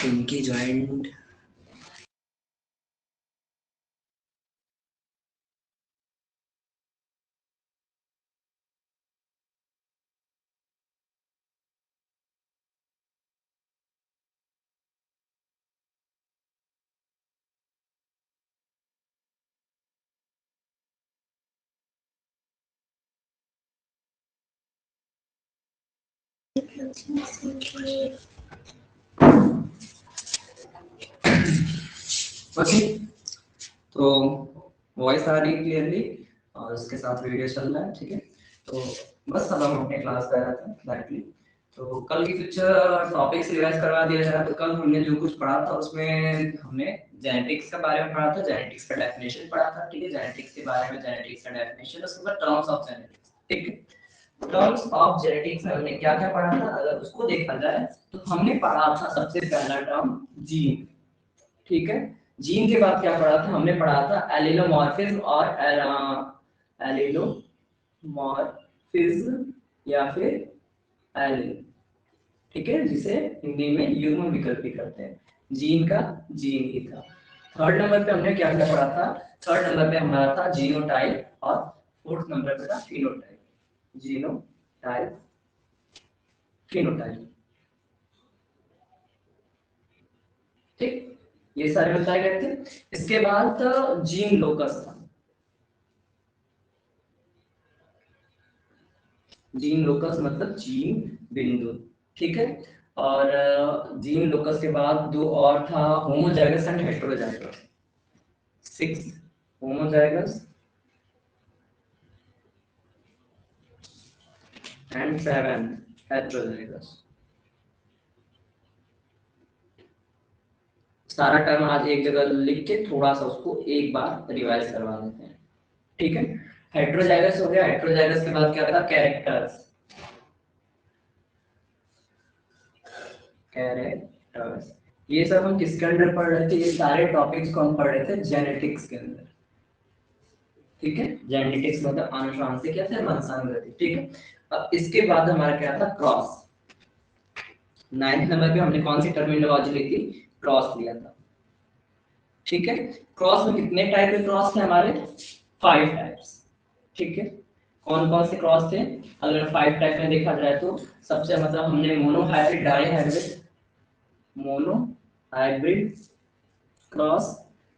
इनकी joint okay. तो voice आ रही है क्लियरली और उसके साथ वीडियो चल रहा है, ठीक है। तो बस अब हम अपने क्लास पे आ रहे थे डायरेक्टली। तो कल की कुछ टॉपिक्स रिवाइज करवा दिया जाए। तो कल हमने जो कुछ पढ़ा था उसमें हमने जेनेटिक्स के बारे में पढ़ा था, जेनेटिक्स का डेफिनेशन पढ़ा था, ठीक है। जेनेटिक्स के बारे में जेनेटिक्स का डेफिनेशन, उसके बाद टर्म्स ऑफ जेनेटिक्स, ठीक है। टर्म्स ऑफ जेनेटिक्स में हमने क्या क्या पढ़ा था, अगर उसको देखा जाए तो हमने पढ़ा था सबसे पहला टर्म जीन, ठीक है। जीन के बाद क्या पढ़ा था, हमने पढ़ा था एलिलोमॉर्फिज्म और एलिलोमॉर्फिज्म या फिर एलिल, ठीक है, जिसे हिंदी में युग्म विकल्पी करते हैं। जीन का जीन ही था। थर्ड नंबर पे हमने क्या क्या पढ़ा था, थर्ड नंबर पे हमारा था जीनोटाइप और फोर्थ नंबर पे था फिनोटाइप। जीनोटाइप, फिनोटाइप, ठीक, ये सारे बताए गए थे। इसके बाद जीन लोकस था। जीन लोकस मतलब जीन बिंदु, ठीक है। और जीन लोकस के बाद दो और था, homozygous and heterozygous. Six homozygous and seven heterozygous. सारा टर्म आज एक जगह लिख के थोड़ा सा उसको एक बार रिवाइज करवा देते हैं, ठीक है। हेटेरोजाइगस हो गया। हेटेरोजाइगस के बाद क्या था, कैरेक्टर्स, कैरेक्टर्स। ये सब हम किसके अंदर पढ़ रहे थे, ये सारे टॉपिक्स को हम पढ़ रहे थे जेनेटिक्स के अंदर, ठीक है। जेनेटिक्स मतलब आनुवंशिक या फिर वंशानुगति, ठीक है। अब इसके बाद हमारा क्या था, क्रॉस। नाइन्थ नंबर पे हमने कौन सी टर्मिनोलॉजी ली थी, क्रॉस लिया था, ठीक है। क्रॉस में कितने टाइप के क्रॉस थे हमारे, 5 टाइप्स, ठीक है। कौन कौन से क्रॉस थे, अगर 5 टाइप में देखा जाए तो सबसे मतलब हमने monohybrid, dihybrid, monohybrid cross,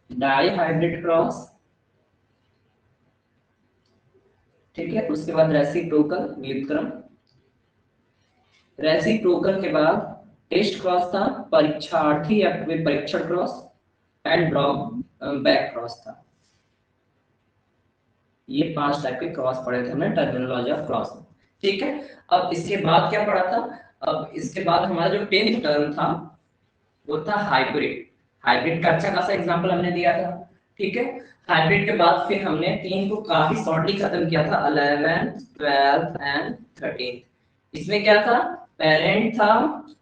dihybrid cross, ठीक है। उसके बाद रेसिप्रोकल व्युत्क्रम, रेसिप्रोकल के बाद टेस्ट क्रॉस था, परीक्षार्थी या फिर परीक्षण cross, and drop back cross था। ये 5 टाइप के क्रॉस पढ़े थे हमने टर्मिनोलॉजी ऑफ क्रॉस में, ठीक है। अब इसके बाद क्या पढ़ा था, अब इसके बाद हमारा जो 10th टर्म था वो था हाइब्रिड। हाइब्रिड का अच्छा खासा एग्जांपल हमने दिया था, ठीक है। हाइब्रिड के बाद फिर हमने 3 को काफी शॉर्टली खत्म किया था, 11, 12 एंड 13। इसमें क्या था, पेरेंट था,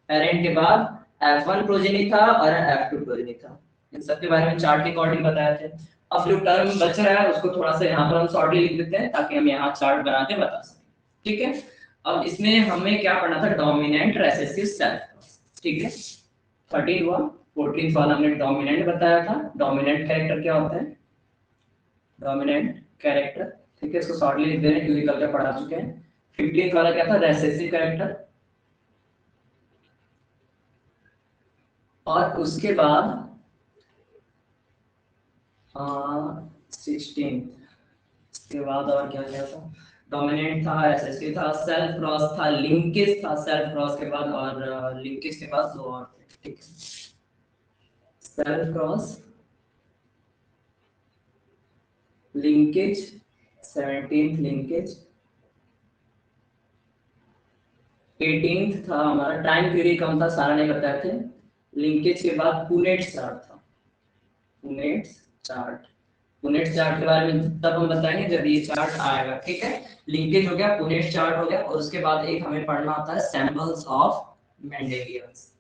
पेरेंट के बाद F1 प्रोजेनी था और F2 प्रोजेनी था। इन सब के बारे में चार्ट के अकॉर्डिंग बताया थे। अब जो टर्म बच रहा है उसको थोड़ा सा यहाँ पर हम शॉर्टली लिख देते हैं ताकि हम यहाँ चार्ट बना के बता सकें, ठीक है। अब इसमें हमें क्या पढ़ना था, डोमिनेंट रेसेसिव सेल्फ, ठीक है। 13 हुआ। 14th वाला हमने डोमिनेंट बताया था। डोमिनेंट कैरेक्टर क्या होता है, डोमिनेंट कैरेक्टर, ठीक है। इसको शॉर्टली लिख दे रहे हैं क्योंकि कल का पढ़ा चुके हैं। 15th वाला क्या था, रेसेसिव कैरेक्टर। और उसके बाद 16th के बाद और क्या क्या था, डोमिनेंट था, रेसेसिव था, सेल्फ क्रॉस था, लिंकेज था सेल्फ क्रॉस के बाद, और लिंकेज के बाद दो और थे, ठीक है। Self cross, linkage, 17th linkage, 18th था हमारा, टाइम पीरियड कम था, सारा नहीं बताए थे। लिंकेज के बाद पुनेट चार्ट था, पुनेट चार्ट। पुनेट चार्ट के बारे में तब हम बताएंगे जब ये चार्ट आएगा, ठीक है। लिंकेज हो गया, पुनेट चार्ट हो गया, और उसके बाद एक हमें पढ़ना आता है सैंपल्स ऑफ मेंडेलियंस।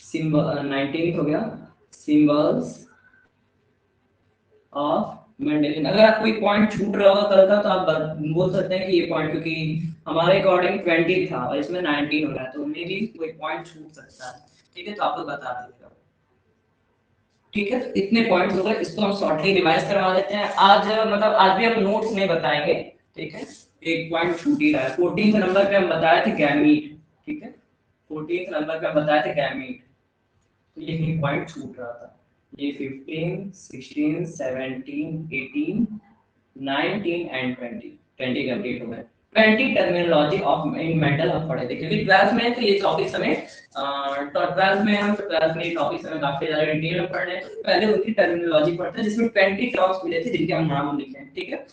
सिंबल 19th हो गया, सिंबल्स ऑफ मेंडेलियन। अगर आप कोई पॉइंट छूट रहा होगा कल का तो आप बोल सकते हैं कि ये पॉइंट, क्योंकि हमारे अकॉर्डिंग 20 था और इसमें 19 हो रहा है तो मे बी कोई पॉइंट छूट सकता है, ठीक है, तो आप लोग बता दीजिएगा। ठीक है, तो इतने पॉइंट्स हो गए, इसको हम शॉर्टली रिवाइज करवा देते हैं। आज मतलब आज भी हम नोट्स नहीं बताएंगे, ठीक है। एक पॉइंट छूट ही रहा है, 14 नंबर पे हम बताए थे गैमीट, ठीक है, 14 नंबर पे हम बताए थे गैमीट, तो ये पॉइंट छूट रहा था। ये 15, 16, 17, 18, 19 एंड 20 कंप्लीट हो गए। 20 टर्मिनोलॉजी ऑफ इन मेंटल हम पढ़े थे, क्योंकि 12th में तो ये टॉपिक्स हमें तो 12th में हम 12th में ये टॉपिक्स हमें काफी ज्यादा डिटेल में पढ़ने हैं, तो पहले उनकी टर्मिनोलॉजी पढ़ते हैं जिसमें 20 टर्म्स मिले थे जिनके हम नाम लिखे हैं, ठीक है।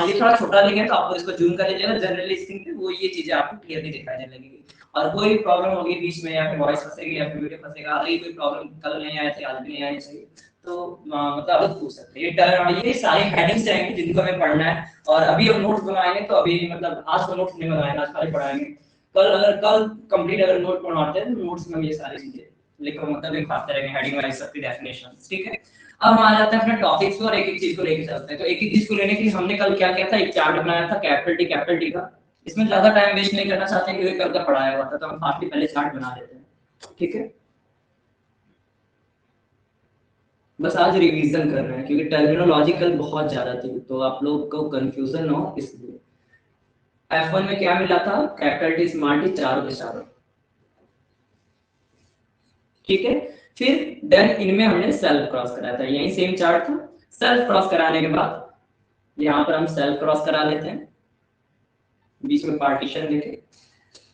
ये थोड़ा छोटा लिखे हैं तो आपको इसको जूम कर लीजिएगा, जनरली स्क्रीन पे वो ये चीजें आपको क्लियरली दिखाई देने लगेगी। और कोई प्रॉब्लम होगी बीच में, या फिर वॉइस फंसेगी या फिर वीडियो फंसेगा, अरे कोई प्रॉब्लम कल नहीं आए थे आज भी नहीं आनी चाहिए, तो मतलब आप पूछ सकते हैं। ये सारे हेडिंग्स रहेंगे जिनको हमें पढ़ना है, और अभी हम नोट्स बनाएंगे तो अभी मतलब आज तो नोट्स नहीं बनाएंगे, आज खाली पढ़ाएंगे। कल कंप्लीट अगर नोट बनवाते हैं तो नोट्स में ये सारी चीजें लिखो, मतलब लिखवाते रहेंगे हेडिंग वाइज सबकी डेफिनेशंस, ठीक है। अब हम आ जाते हैं अपने टॉपिक्स पर और एक एक चीज को लेके चलते हैं। तो एक एक चीज को लेने के लिए हमने कल क्या किया था, एक चार्ट बनाया था कैपिटल टी का। इसमें ज्यादा टाइम वेस्ट नहीं करना चाहते क्योंकि कल का पढ़ाया हुआ था, तो हम काफी पहले चार्ट बना लेते हैं, ठीक है। बस आज रिवीजन कर रहे हैं क्योंकि टर्मिनोलॉजिकल बहुत ज्यादा थी, तो आप लोग को कंफ्यूजन ना हो इसलिए। F1 में क्या मिला था, कैपिटल टी स्मॉल टी चारों के चारों, ठीक है। फिर देन इनमें हमने सेल्फ क्रॉस कराया था, यही सेम चार्ट था। सेल्फ क्रॉस कराने के बाद यहाँ पर हम सेल्फ क्रॉस करा लेते हैं, बीच में पार्टीशन देके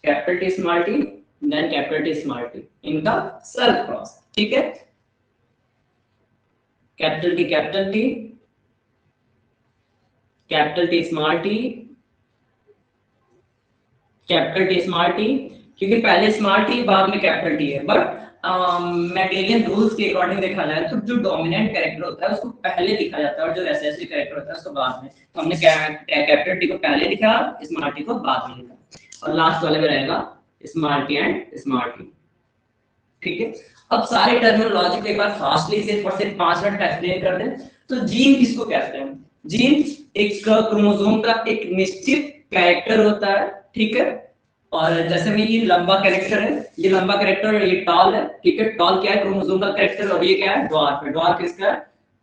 capital T small T then capital T small T, इनका सेल्फ क्रॉस, ठीक है। Capital T capital T, capital T small T, capital T small T, क्योंकि पहले स्मॉल टी बाद में कैपिटल टी है, बट मैंडेलियन रूल्स के अकॉर्डिंग देखा जाए तो जो डोमिनेंट कैरेक्टर होता है उसको पहले लिखा जाता है और जो रिसेसिव कैरेक्टर होता है उसको बाद में। तो हमने कैपिटल टी को पहले लिखा, स्मॉल टी को बाद में लिखा, और लास्ट वाले में रहेगा small T and small T, ठीक है। अब सारे टर्मिनोलॉजी को एक बार फास्टली से 5 मिनट एक्सप्लेन कर दें। तो जीन किसको कहते हैं, जीन एक क्रोमोसोम का एक निश्चित कैरेक्टर होता है, ठीक है। और जैसे में ये लंबा कैरेक्टर है, ये लंबा कैरेक्टर, ये टॉल है, ठीक है। टॉल क्या है, क्रोमोसोम का कैरेक्टर, और ये क्या है, ड्वार्फ है। ड्वार्फ किसका है,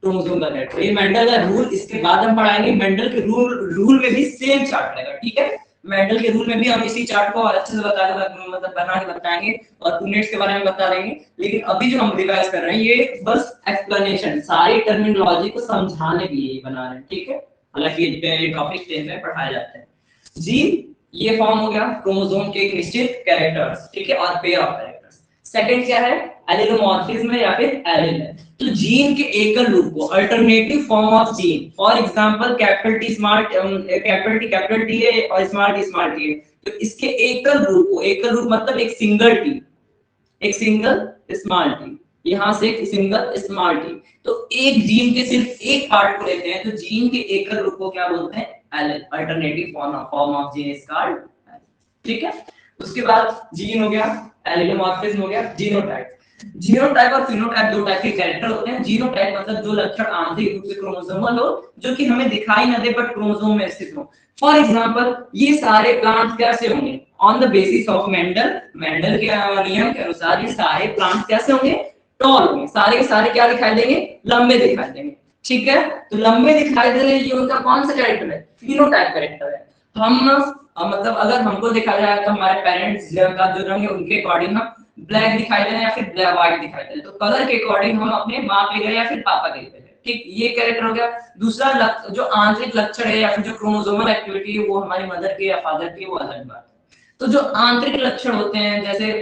क्रोमोसोम का कैरेक्टर। ये मेंडल का रूल इसके बाद हम पढ़ाएंगे। मेंडल के रूल में भी सेम चार्ट रहेगा, ठीक है। मेंडल के रूल में भी हम इसी चार्ट को अच्छे से मतलब बना के बताएंगे और यूनिट्स के बारे में बता देंगे। लेकिन अभी जो हम रिवाइज कर रहे हैं ये बस एक्सप्लेनेशन, सारी टर्मिनोलॉजी को समझाने के लिए बना रहे हैं, ठीक है। हालांकि ये टॉपिक 10 में पढ़ाए जाते हैं। जीन ये फॉर्म हो गया क्रोमोसोम के एक निश्चित कैरेक्टर्स, ठीक है, और पेयर ऑफ कैरेक्टर्स। सेकंड क्या है, एलिलोमॉर्फिज्म या फिर एलिल है। तो जीन के एकल रूप को, alternative form of gene, for example capital T small capital T है और स्मॉल टी है, तो इसके एकल रूप को, एकल रूप मतलब एक सिंगल टी, एक सिंगल स्मॉल टी, यहां से एक सिंगल स्मॉल टी। तो एक जीन के सिर्फ एक पार्ट को लेते हैं तो जीन के एकल रूप को क्या बोलते हैं, allele, alternative form of gene is called, ठीक है। उसके बाद जीन हो गया, एलिलोमॉर्फिज्म हो गया, जीनोटाइप। जीनोटाइप और फिनोटाइप दो टाइप के कैरेक्टर होते हैं। जीनोटाइप मतलब जो लक्षण आंतरिक रूप से क्रोमोसोमल हो, जो कि हमें दिखाई न दे बट क्रोमोसोम में स्थित हो। फॉर एग्जांपल ये सारे प्लांट्स कैसे होंगे, on the basis of Mendel के नियम के अनुसार ये सारे प्लांट्स कैसे होंगे, टॉल होंगे। सारे के सारे क्या दिखाई देंगे, लंबे दिखाई देंगे, ठीक है। तो लंबे दिखाई दे रहे हैं, ये उनका कौन सा कैरेक्टर है, फिनोटाइप कैरेक्टर है। हम मतलब अगर हमको देखा जाए तो हमारे पेरेंट्स का जो रंग है उनके अकॉर्डिंग हम ब्लैक दिखाई दे रहे हैं या फिर ब्लैक व्हाइट दिखाई दे रहे हैं, तो कलर के अकॉर्डिंग हम अपने माँ पे गए या फिर पापा के गए, ठीक। ये कैरेक्टर हो गया। दूसरा जो आंतरिक लक्षण है या फिर जो क्रोमोसोमल एक्टिविटी है वो हमारी मदर के या फादर के, वो अलग बात है। तो जो आंतरिक लक्षण होते हैं, जैसे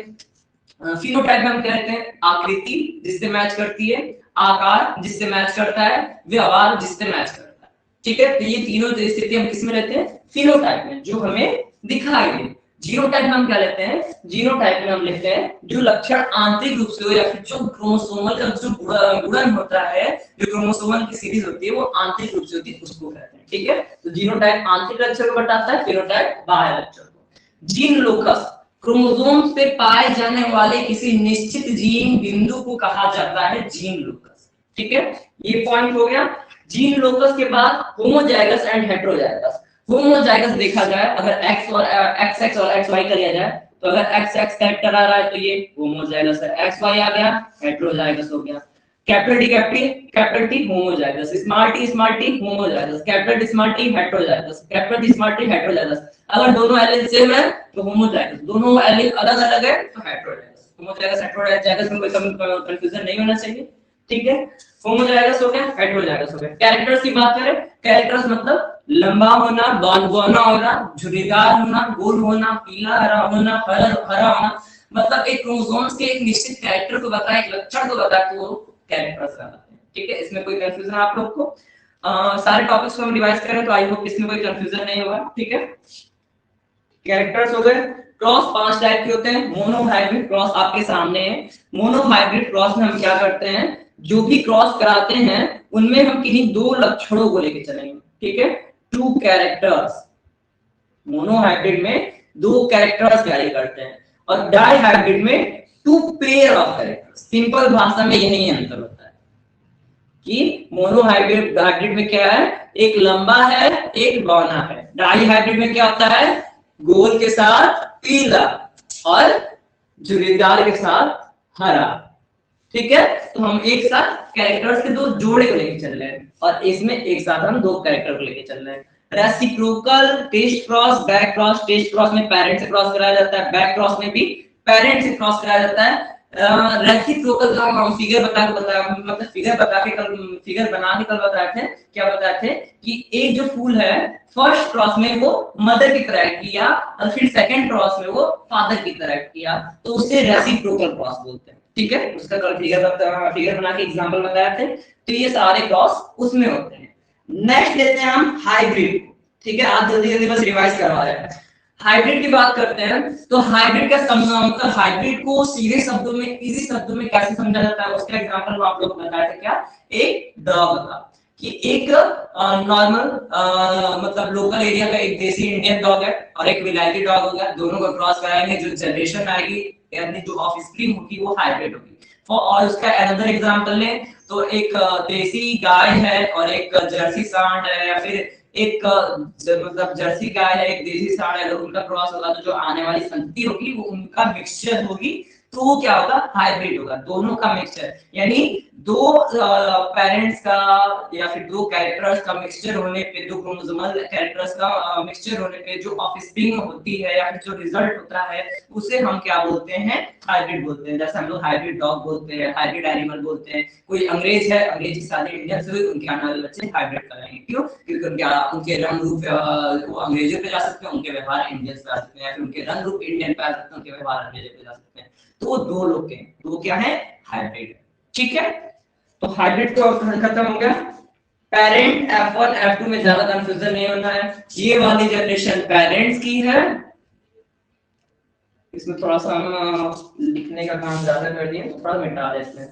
फिनोटाइप में हम कहते हैं आकृति जिससे मैच करती है, आकार जिससे मैच करता है, व्यवहार जिससे मैच करता है, ठीक है। तो ये तीनों स्थिति हम किसमें लेते हैं, फिनोटाइप में, जो हमें दिखाई दे। जीनोटाइप में हम क्या लेते हैं, जीनोटाइप में हम लेते हैं जो लक्षण आंतरिक रूप से हो या फिर जो क्रोमोसोमल का जो गुणन होता है, जो क्रोमोसोमल की सीरीज होती है वो आंतरिक रूप से होती है, उसको कहते हैं, ठीक है। तो जीनोटाइप आंतरिक लक्षण को बताता है, फिनोटाइप बाह्य लक्षण को। जीन लोकस, क्रोमोसोम पे पाए जाने वाले किसी निश्चित जीन बिंदु को कहा जाता है जीन लोकस, ठीक है। ये पॉइंट हो गया। जीन लोकस के बाद होमोजाइगस एंड हेटेरोजाइगस। होमोजाइगस देखा जाए अगर x और xx और xy कर लिया जाए तो अगर एक्स एक्स कैरेक्टर आ रहा है तो ये होमो हो जाएगा सर, एक्स वाई आ गया हेटेरो हो जाएगा, सो गया। कैपिटल टी होमो हो जाएगा, स्मॉल टी होमो हो जाएगा, capital T small T hetero हो जाएगा, capital T small T hetero हो जाएगा। अगर दोनों एलिल सेम है तो होमो हो जाएगा, दोनों एलिल अलग अलग है तो हेटेरो हो जाएगा, होमो हो जाएगा, हेटेरो हो जाएगा, इसमें कोई कंफ्यूजन नहीं होना चाहिए, ठीक है। होमो हो जाएगा, सो गया, हेटेरो हो जाएगा, सो गया। कैरेक्टर्स की बात करें, कैरेक्टर्स मतलब लंबा होना, बौना होना, झुर्रीदार होना, गोल होना, पीला हरा होना, हरा होना, मतलब एक क्रोमोसोम्स के एक निश्चित कैरेक्टर को बताए, एक लक्षण को बताए तो वो कैरेक्टर्स कहलाते हैं, ठीक है। इसमें कोई कंफ्यूजन आप लोग को सारे टॉपिक्स को हम रिवाइज करें तो आई होप इसमें कोई कंफ्यूजन नहीं होगा, ठीक है। कैरेक्टर्स हो गए। क्रॉस 5 टाइप के होते हैं। मोनो हाइब्रिड क्रॉस आपके सामने है। मोनो हाइब्रिड क्रॉस में हम क्या करते हैं, जो भी क्रॉस कराते हैं उनमें हम किन्हीं दो लक्षणों को लेके चलेंगे, ठीक है, 2 कैरेक्टर्स। मोनो हाइब्रिड में 2 कैरेक्टर्स कैरी करते हैं और डाई हाइब्रिड में 2 पेयर ऑफ कैरेक्टर्स। सिंपल भाषा में यही अंतर होता है कि मोनो हाइब्रिड में क्या है, एक लंबा है एक बौना है। डाई हाइब्रिड में क्या होता है, गोल के साथ पीला और झुर्रीदार के साथ हरा, ठीक है। तो हम एक साथ कैरेक्टर्स के 2 जोड़े को लेके चल रहे हैं और इसमें एक साथ हम 2 कैरेक्टर को लेके चल रहे हैं। Reciprocal test cross, back cross. Test cross में पेरेंट से क्रॉस कराया जाता है, बैक क्रॉस में भी पेरेंट से क्रॉस कराया जाता है। रेसिप्रोकल का हम फिगर बना के कल बताए थे, क्या बताए थे कि एक जो फूल है फर्स्ट क्रॉस में वो मदर की तरह किया और फिर सेकंड क्रॉस में वो फादर की तरह किया, तो उसे रेसिप्रोकल क्रॉस बोलते हैं, ठीक है। उसका कल फिगर बना के एग्जांपल बताए थे। तो ये सारे क्रॉस उसमें होते हैं। नेक्स्ट लेते हैं हम हाइब्रिड, ठीक है। आज जल्दी जल्दी बस रिवाइज करवा रहे हैं। हाइब्रिड की बात करते हैं तो हाइब्रिड का मतलब हाइब्रिड को सीधे शब्दों में, इजी शब्दों में कैसे समझा जाता है, उसका एग्जांपल आप लोग बताया था, क्या, एक डॉग का, कि एक नॉर्मल मतलब लोकल एरिया का एक देसी इंडियन डॉग है और एक विलायती डॉग होगा, दोनों को क्रॉस कराएंगे, जो जनरेशन आएगी यानी जो ऑफस्प्रिंग होगी वो हाइब्रिड होगी। और उसका अनदर एग्जांपल लें तो एक देसी गाय है और एक जर्सी सांड है, या फिर एक मतलब जर्सी गाय है एक देसी सांड है, अगर उनका क्रॉस होगा तो जो आने वाली संतति होगी वो उनका मिक्सचर होगी, तो वो क्या होगा, हाइब्रिड होगा, दोनों का मिक्सचर। यानी 2 पेरेंट्स का या फिर 2 कैरेक्टर्स का मिक्सचर होने पे, 2 क्रोमोसोमल कैरेक्टर्स का मिक्सचर होने पे जो ऑफस्प्रिंग होती है या फिर जो रिजल्ट होता है उसे हम क्या बोलते हैं, हाइब्रिड बोलते हैं। जैसे हम लोग हाइब्रिड डॉग बोलते हैं, हाइब्रिड एनिमल बोलते हैं। कोई अंग्रेज है, अंग्रेज की शादी इंडिया से हुई, उनके आने वाले बच्चे हाइब्रिड कराएंगे, क्यों, क्योंकि उनके रंग रूप वो अंग्रेजों पे जा सकते हैं, उनके व्यवहार इंडियन पे आ सकते हैं, या फिर उनके रंग रूप इंडियन पे आ सकते हैं, उनके व्यवहार अंग्रेजों पे जा सकते हैं। तो वो 2 लोग के, तो वो क्या है, हाइब्रिड, ठीक है। तो हाइब्रिड तो खत्म हो गया। पेरेंट F1 F2 में ज्यादा कंफ्यूजन नहीं होना है। ये वाली जनरेशन पेरेंट्स की है, इसमें थोड़ा सा हम लिखने का काम ज्यादा कर दिए, थोड़ा मिटा देते हैं,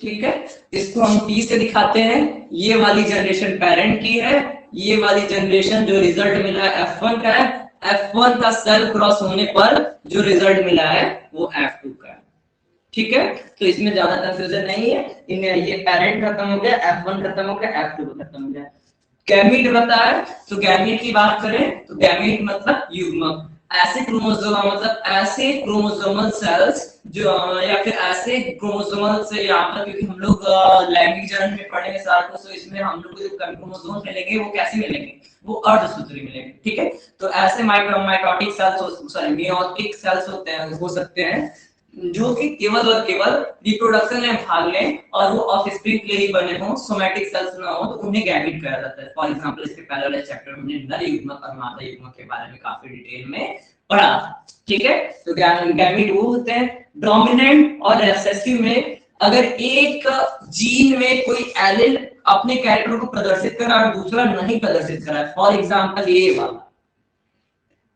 ठीक है। इसको हम T से दिखाते हैं। ये वाली जनरेशन पेरेंट की है, ये वाली जनरेशन जो रिजल्ट मिला है F1 का है, F1 का सेल क्रॉस होने पर जो रिजल्ट मिला है वो F2 का है, ठीक है। तो इसमें ज्यादा कंफ्यूजन नहीं है। इनमें ये पेरेंट खत्म हो गया, F1 खत्म हो गया, F2 खत्म हो गया। गैमीट बताया, तो गैमीट की बात करें तो गैमीट मतलब युग्मक। ऐसे क्रोमोसोम मतलब ऐसे क्रोमोसोमल सेल्स जो या फिर ऐसे क्रोमोसोमल से, यहाँ पर क्योंकि हम लोग लैंगिक जन्म में पढ़ेंगे सारा कुछ, तो इसमें हम लोग को जो क्रोमोसोम मिलेंगे वो कैसे मिलेंगे, वो अर्धसूत्री मिलेंगे, ठीक है। तो ऐसे mitotic cells, sorry meiotic cells होते हैं, हो सकते हैं जो कि केवल और केवल रिप्रोडक्शन में भाग लें और वो ऑफस्प्रिंग के लिए बने हों, सोमैटिक सेल्स ना हो, तो उन्हें गैमीट कहा जाता है। फॉर एग्जांपल इसके पहले वाले चैप्टर में हमने नर युग्मक और मादा युग्मक के बारे में काफी डिटेल में पढ़ा, ठीक है। तो गैमीट वो होते हैं। डोमिनेंट और रिसेसिव में अगर एक जीन में कोई एलील अपने कैरेक्टर को प्रदर्शित कर रहा है और दूसरा नहीं प्रदर्शित कर रहा है, फॉर एग्जांपल ये वाला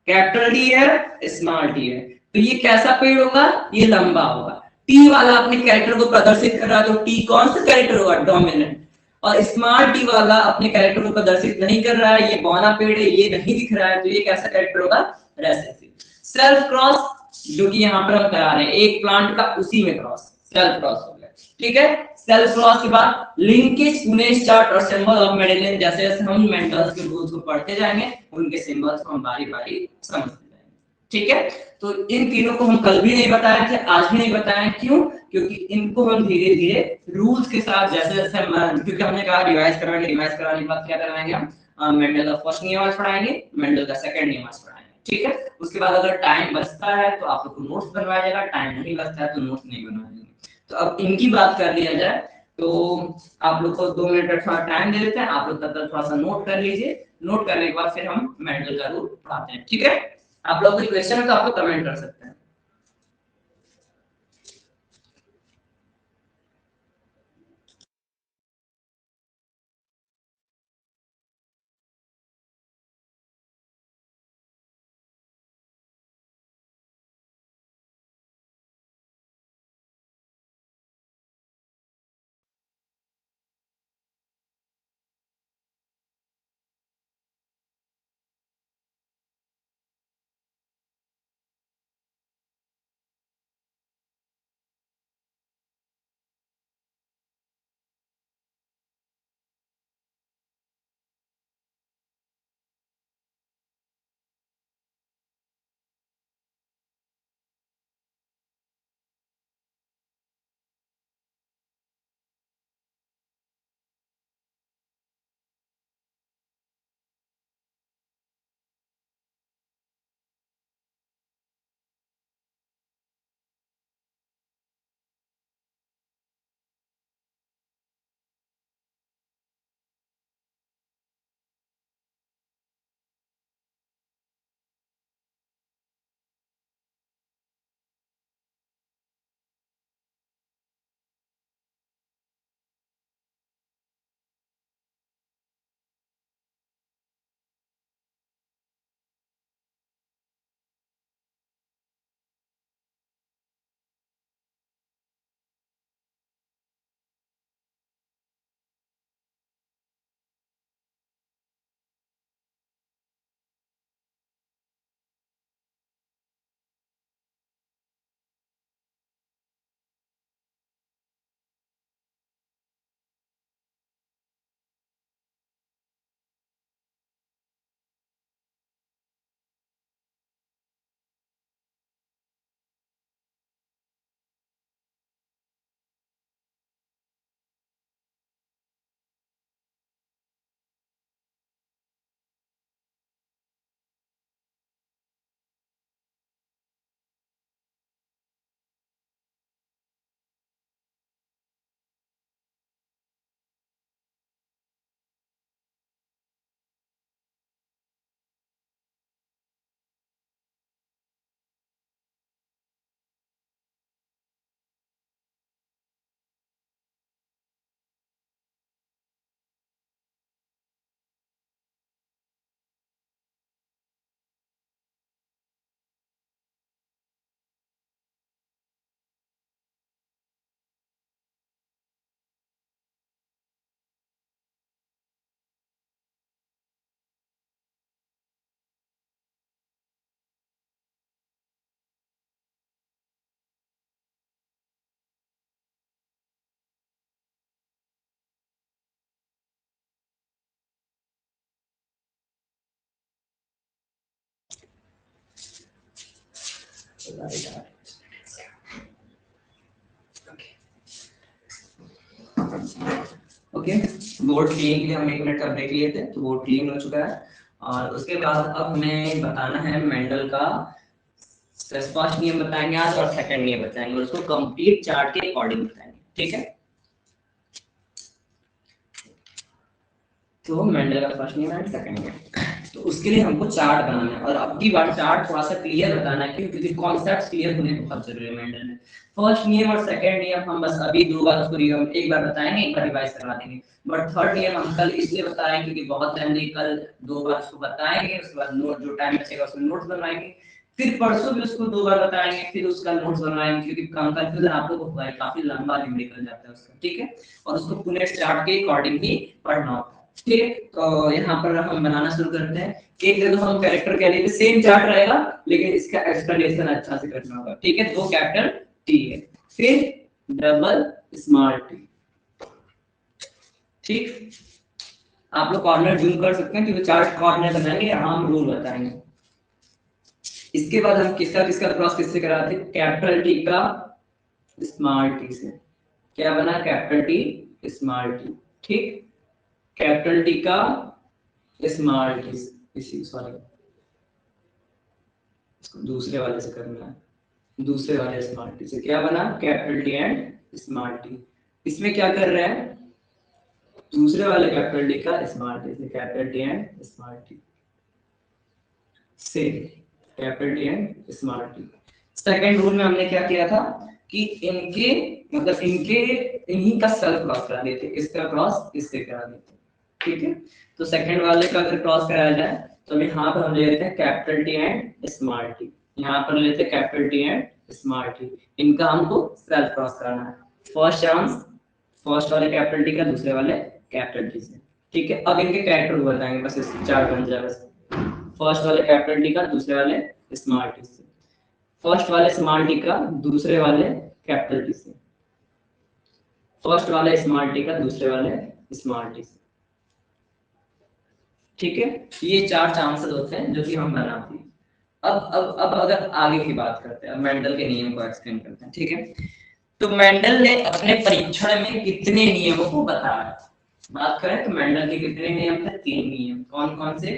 कैपिटल डी है, स्मॉल डी है, तो ये कैसा पेड़ होगा, ये लंबा होगा। टी वाला अपने कैरेक्टर को प्रदर्शित कर रहा है, तो टी कौन सा कैरेक्टर होगा, डोमिनेंट। और स्मॉल टी वाला अपने कैरेक्टर को प्रदर्शित नहीं कर रहा है, ये बौना पेड़ है, ये नहीं दिख रहा है, तो ये कैसा कैरेक्टर होगा, रेसेसिव। सेल्फ क्रॉस जो कि यहाँ पर हम करा रहे हैं, एक प्लांट का उसी में क्रॉस, सेल्फ क्रॉस हो गया, ठीक है। सेल क्लॉज के बाद लिंकेज, पुनेट चार्ट और सिंबल ऑफ मेंडेलियन। जैसे जैसे हम मेंडल्स के रूल्स को पढ़ते जाएंगे उनके सिंबल्स को हम बारी-बारी समझते जाएंगे, ठीक है। तो इन तीनों को हम कल भी नहीं बताए थे, आज भी नहीं बताए, क्यों? क्योंकि इनको हम धीरे-धीरे रूल्स के साथ जैसे जैसे क्योंकि हमने कहा रिवाइज कराएंगे, रिवाइज कराने के बाद क्या करवाएंगे हम मेंडल का फर्स्ट नियम आज पढ़ाएंगे, मेंडल का सेकंड नियम आज पढ़ाएंगे, ठीक है। उसके बाद अगर टाइम बचता है तो आप लोग को नोट्स बनवाया जाएगा, टाइम नहीं बचता है तो नोट्स नहीं बनवाए जाएंगे। तो अब इनकी बात कर लिया जाए तो आप लोग को 2 मिनट का टाइम दे देते हैं, आप लोग तब तक थोड़ा सा नोट कर लीजिए। नोट करने के बाद फिर हम मेंडल का रूल पढ़ाते हैं, ठीक है। आप लोग कोई क्वेश्चन है तो आप लोग कमेंट कर सकते हैं। ओके, बोर्ड क्लीन के लिए हम 1 मिनट का ब्रेक लिए थे, तो बोर्ड क्लीन हो चुका है। और उसके बाद अब हमें बताना है मेंडल का फर्स्ट नियम बताएंगे आज और सेकंड नियम बताएंगे, और उसको कंप्लीट चार्ट के अकॉर्डिंग बताएंगे, ठीक है। तो मेंडल का फर्स्ट नियम एंड सेकंड नियम, तो उसके लिए हमको चार्ट बनाना है। और अब की बार चार्ट थोड़ा सा क्लियर बताना है, क्योंकि कॉन्सेप्ट्स क्लियर होने बहुत जरूरी है मेंडल में। फर्स्ट नियम और सेकंड नियम हम बस अभी 2 बार उसको एक बार बताएंगे, एक बार रिवाइज करवा देंगे। बट थर्ड नियम हम कल इसलिए बताएंगे क्योंकि बहुत टाइम नहीं, कल 2 बार उसको बताएंगे, उसके बाद नोट जो टाइम बचेगा उसमें नोट्स बनवाएंगे, फिर परसों भी उसको 2 बार बताएंगे, फिर उसका नोट्स बनवाएंगे, क्योंकि कंफ्यूजन आप लोगों को होगा, काफी लंबा निकल जाता है उसका, ठीक है। और उसको पुनेट चार्ट के अकॉर्डिंग ही पढ़ना होता है, ठीक है। तो यहाँ पर हम बनाना शुरू करते हैं। एक जगह हम कैरेक्टर कह लीजिए, सेम चार्ट रहेगा लेकिन इसका एक्सप्लेनेशन अच्छा से करना होगा, ठीक है। 2 कैपिटल टी है, फिर डबल स्मॉल टी, ठीक, आप लोग कॉर्नर जूम कर सकते हैं क्योंकि 4 कॉर्नर बनाएंगे, हम रूल बताएंगे। इसके बाद हम किसका क्रॉस किससे कराते हैं? कैपिटल टी का स्मॉल टी से। क्या बना? Capital T small T. ठीक, कैपिटल टी का स्मॉल टी से, इसी सॉरी इसको दूसरे वाले से करना है, दूसरे वाले स्मॉल टी से। क्या बना? Capital T and small T. इसमें क्या कर रहे हैं? दूसरे वाले कैपिटल टी का स्मॉल टी से, capital T and small T से, capital T and small T. Second rule में हमने क्या किया था कि इनके मतलब इनके इन्हीं का सेल्फ क्रॉस करा देते, इसका क्रॉस इससे करा देते। ठीक है, तो सेकंड वाले का अगर क्रॉस कराया जाए तो यहाँ पर हम ले लेते हैं capital T and small T, यहाँ पर लेते हैं capital T and small T. इनका हमको सेल्फ क्रॉस कराना है। फर्स्ट चांस फर्स्ट वाले कैपिटल टी का दूसरे वाले कैपिटल टी से। ठीक है, अब इनके कैरेक्टर बताएंगे, बस इस 4 बन जाए बस। फर्स्ट वाले कैपिटल टी का दूसरे वाले स्मॉल टी से, फर्स्ट वाले स्मॉल टी का दूसरे वाले कैपिटल टी से, फर्स्ट वाले स्मॉल टी का दूसरे वाले स्मॉल टी से। ठीक है, ये 4 चांसेस होते हैं जो कि हम बनाते हैं। अब अगर आगे की बात करते हैं, अब मेंडल के नियम को एक्सप्लेन करते हैं। ठीक है, तो मेंडल ने अपने परीक्षण में कितने नियमों को बताया? बात करें तो मेंडल के कितने नियम थे? 3 नियम। कौन कौन से?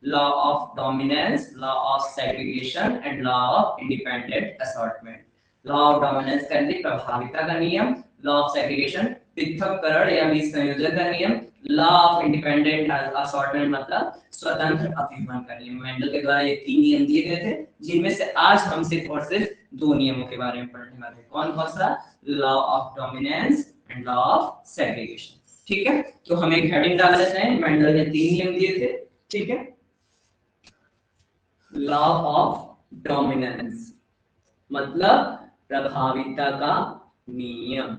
Law of dominance, law of segregation and law of independent assortment. Law of dominance का प्रभाविता का नियम, लॉ ऑफ सेग्रीगेशन पृथक्करण या विसंयोजन का नियम, लॉ ऑफ इंडिपेंडेंट असॉर्टमेंट मतलब स्वतंत्र अभिमान का नियम। मेंडल के द्वारा ये 3 नियम दिए गए थे, जिनमें से आज हम सिर्फ और सिर्फ 2 नियमों के बारे में पढ़ने वाले हैं। कौन कौन सा? Law of dominance and law of segregation. ठीक है, तो हम एक हेडिंग डाल देते हैं, मेंडल ने 3 नियम दिए थे। ठीक है, लॉ ऑफ डोमिनेंस मतलब प्रभाविता का नियम।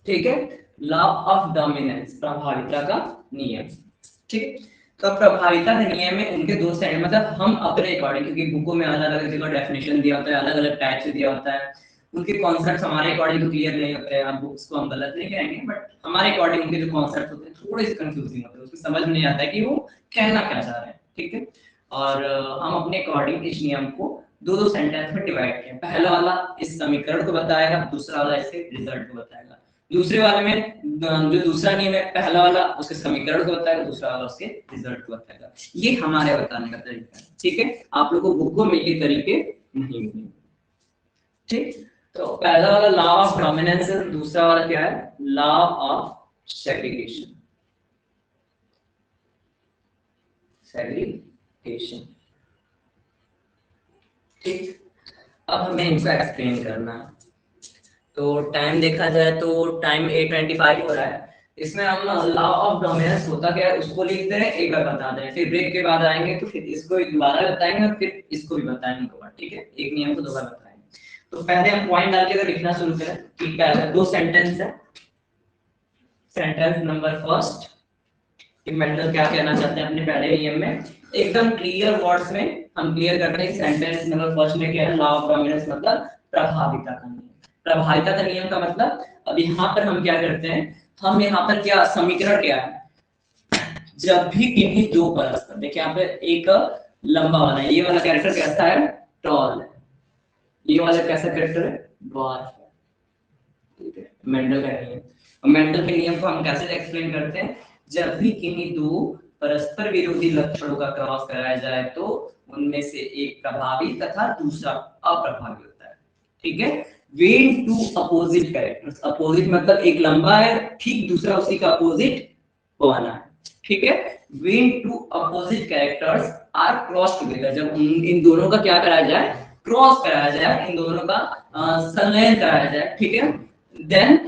ठीक है, लॉ ऑफ डोमिनेंस प्रभाविता का नियम। ठीक, तो प्रभाविता के नियम में उनके 2 सेट, मतलब हम अपने अकॉर्डिंग, क्योंकि बुकों में अलग अलग जगह डेफिनेशन दिया होता है, अलग अलग टाइप से दिया होता है, उनके कॉन्सेप्ट्स हमारे अकॉर्डिंग तो क्लियर नहीं होते हैं। आप बुक्स को हम गलत नहीं कहेंगे, बट हमारे अकॉर्डिंग उनके जो कॉन्सेप्ट होते हैं थोड़े से कंफ्यूजिंग होते हैं, उसमें समझ नहीं आता है कि वो कहना क्या चाह रहे हैं। ठीक है, और हम अपने अकॉर्डिंग इस नियम को 2-2 सेंटेंस में डिवाइड किया। पहला वाला इस समीकरण को बताएगा, दूसरा वाला इसके रिजल्ट को बताएगा। दूसरे वाले में जो दूसरा नियम है, पहला वाला उसके समीकरण को बताएगा, दूसरा वाला उसके रिजल्ट को बताएगा। ये हमारे बताने का तरीका है। ठीक है, आप लोगों को बुक में ये तरीके नहीं मिलेंगे। ठीक, तो पहला वाला लॉ ऑफ डोमिनेंस है, दूसरा वाला क्या है? Law of segregation. सेग्रीगेशन। ठीक, अब हमें इनको एक्सप्लेन करना है। तो टाइम देखा जाए तो टाइम 8:25 हो रहा है। इसमें हम लॉ ऑफ डोमिनेंस होता क्या है उसको लिखते हैं, एक बार बता दें, फिर ब्रेक के बाद आएंगे तो फिर इसको दोबारा बताएंगे और फिर इसको भी बताएंगे एक बार। ठीक है, एक नियम को 2 बार बताएंगे। तो पहले हम पॉइंट डाल के अगर लिखना शुरू करें, ठीक है, 2 सेंटेंस है। सेंटेंस नंबर फर्स्ट, मेंडल क्या कहना चाहते हैं अपने पहले नियम में, एकदम क्लियर वर्ड्स में हम क्लियर कर रहे हैं। सेंटेंस नंबर फर्स्ट में क्या है? लॉ ऑफ डोमिनेंस मतलब प्रभाविता का नियम। प्रभाविता का नियम का मतलब, अब यहाँ पर हम क्या करते हैं, हम यहाँ पर क्या समीकरण क्या है? जब भी किन्हीं 2 परस्पर, देखिए यहाँ पे एक लंबा वाला है, ये वाला कैरेक्टर कैसा है? टॉल है, ये वाला कैसा कैरेक्टर है? ड्वार्फ है। ठीक है, मेंडल का नियम। मेंडल के नियम को हम कैसे एक्सप्लेन करते हैं? जब भी किन्हीं 2 परस्पर विरोधी लक्षणों का क्रॉस कराया जाए तो उनमें से एक प्रभावी तथा दूसरा अप्रभावी होता है। ठीक है, when two opposite characters, opposite मतलब एक लंबा है, ठीक दूसरा उसी का अपोजिट वाला है। ठीक है, when two opposite characters are cross together, जब इन दोनों का क्या कराया जाए? क्रॉस कराया जाए, इन दोनों का संलयन कराया जाए। ठीक है, then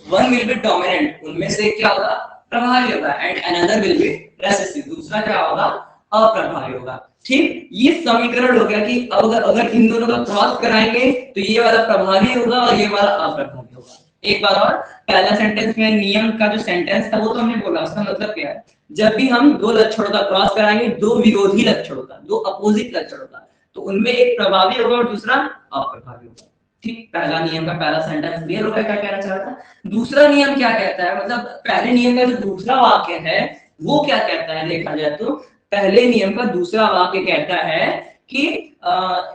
one will be dominant, उनमें से क्या होगा? प्रभावी होगा, and another will be recessive, दूसरा क्या होगा? अप्रभावी होगा। ठीक, ये समीकरण हो गया कि अगर इन दोनों का क्रॉस कराएंगे तो ये वाला प्रभावी होगा और ये वाला अप्रभावी होगा। एक बार और, पहला सेंटेंस में नियम का जो सेंटेंस था वो तो हमने बोला, उसका मतलब क्या है? जब भी हम 2 लक्षणों का क्रॉस कराएंगे, 2 विरोधी लक्षणों का, 2 अपोजिट लक्षणों का, तो उनमें एक प्रभावी होगा और दूसरा अप्रभावी होगा। ठीक, पहला नियम का पहला सेंटेंस क्लियर हो गया क्या कहना चाह रहा था। दूसरा नियम क्या कहता है, मतलब पहले नियम का जो दूसरा वाक्य है वो क्या कहता है, देखा जाए तो पहले नियम का दूसरा वाक्य कहता है कि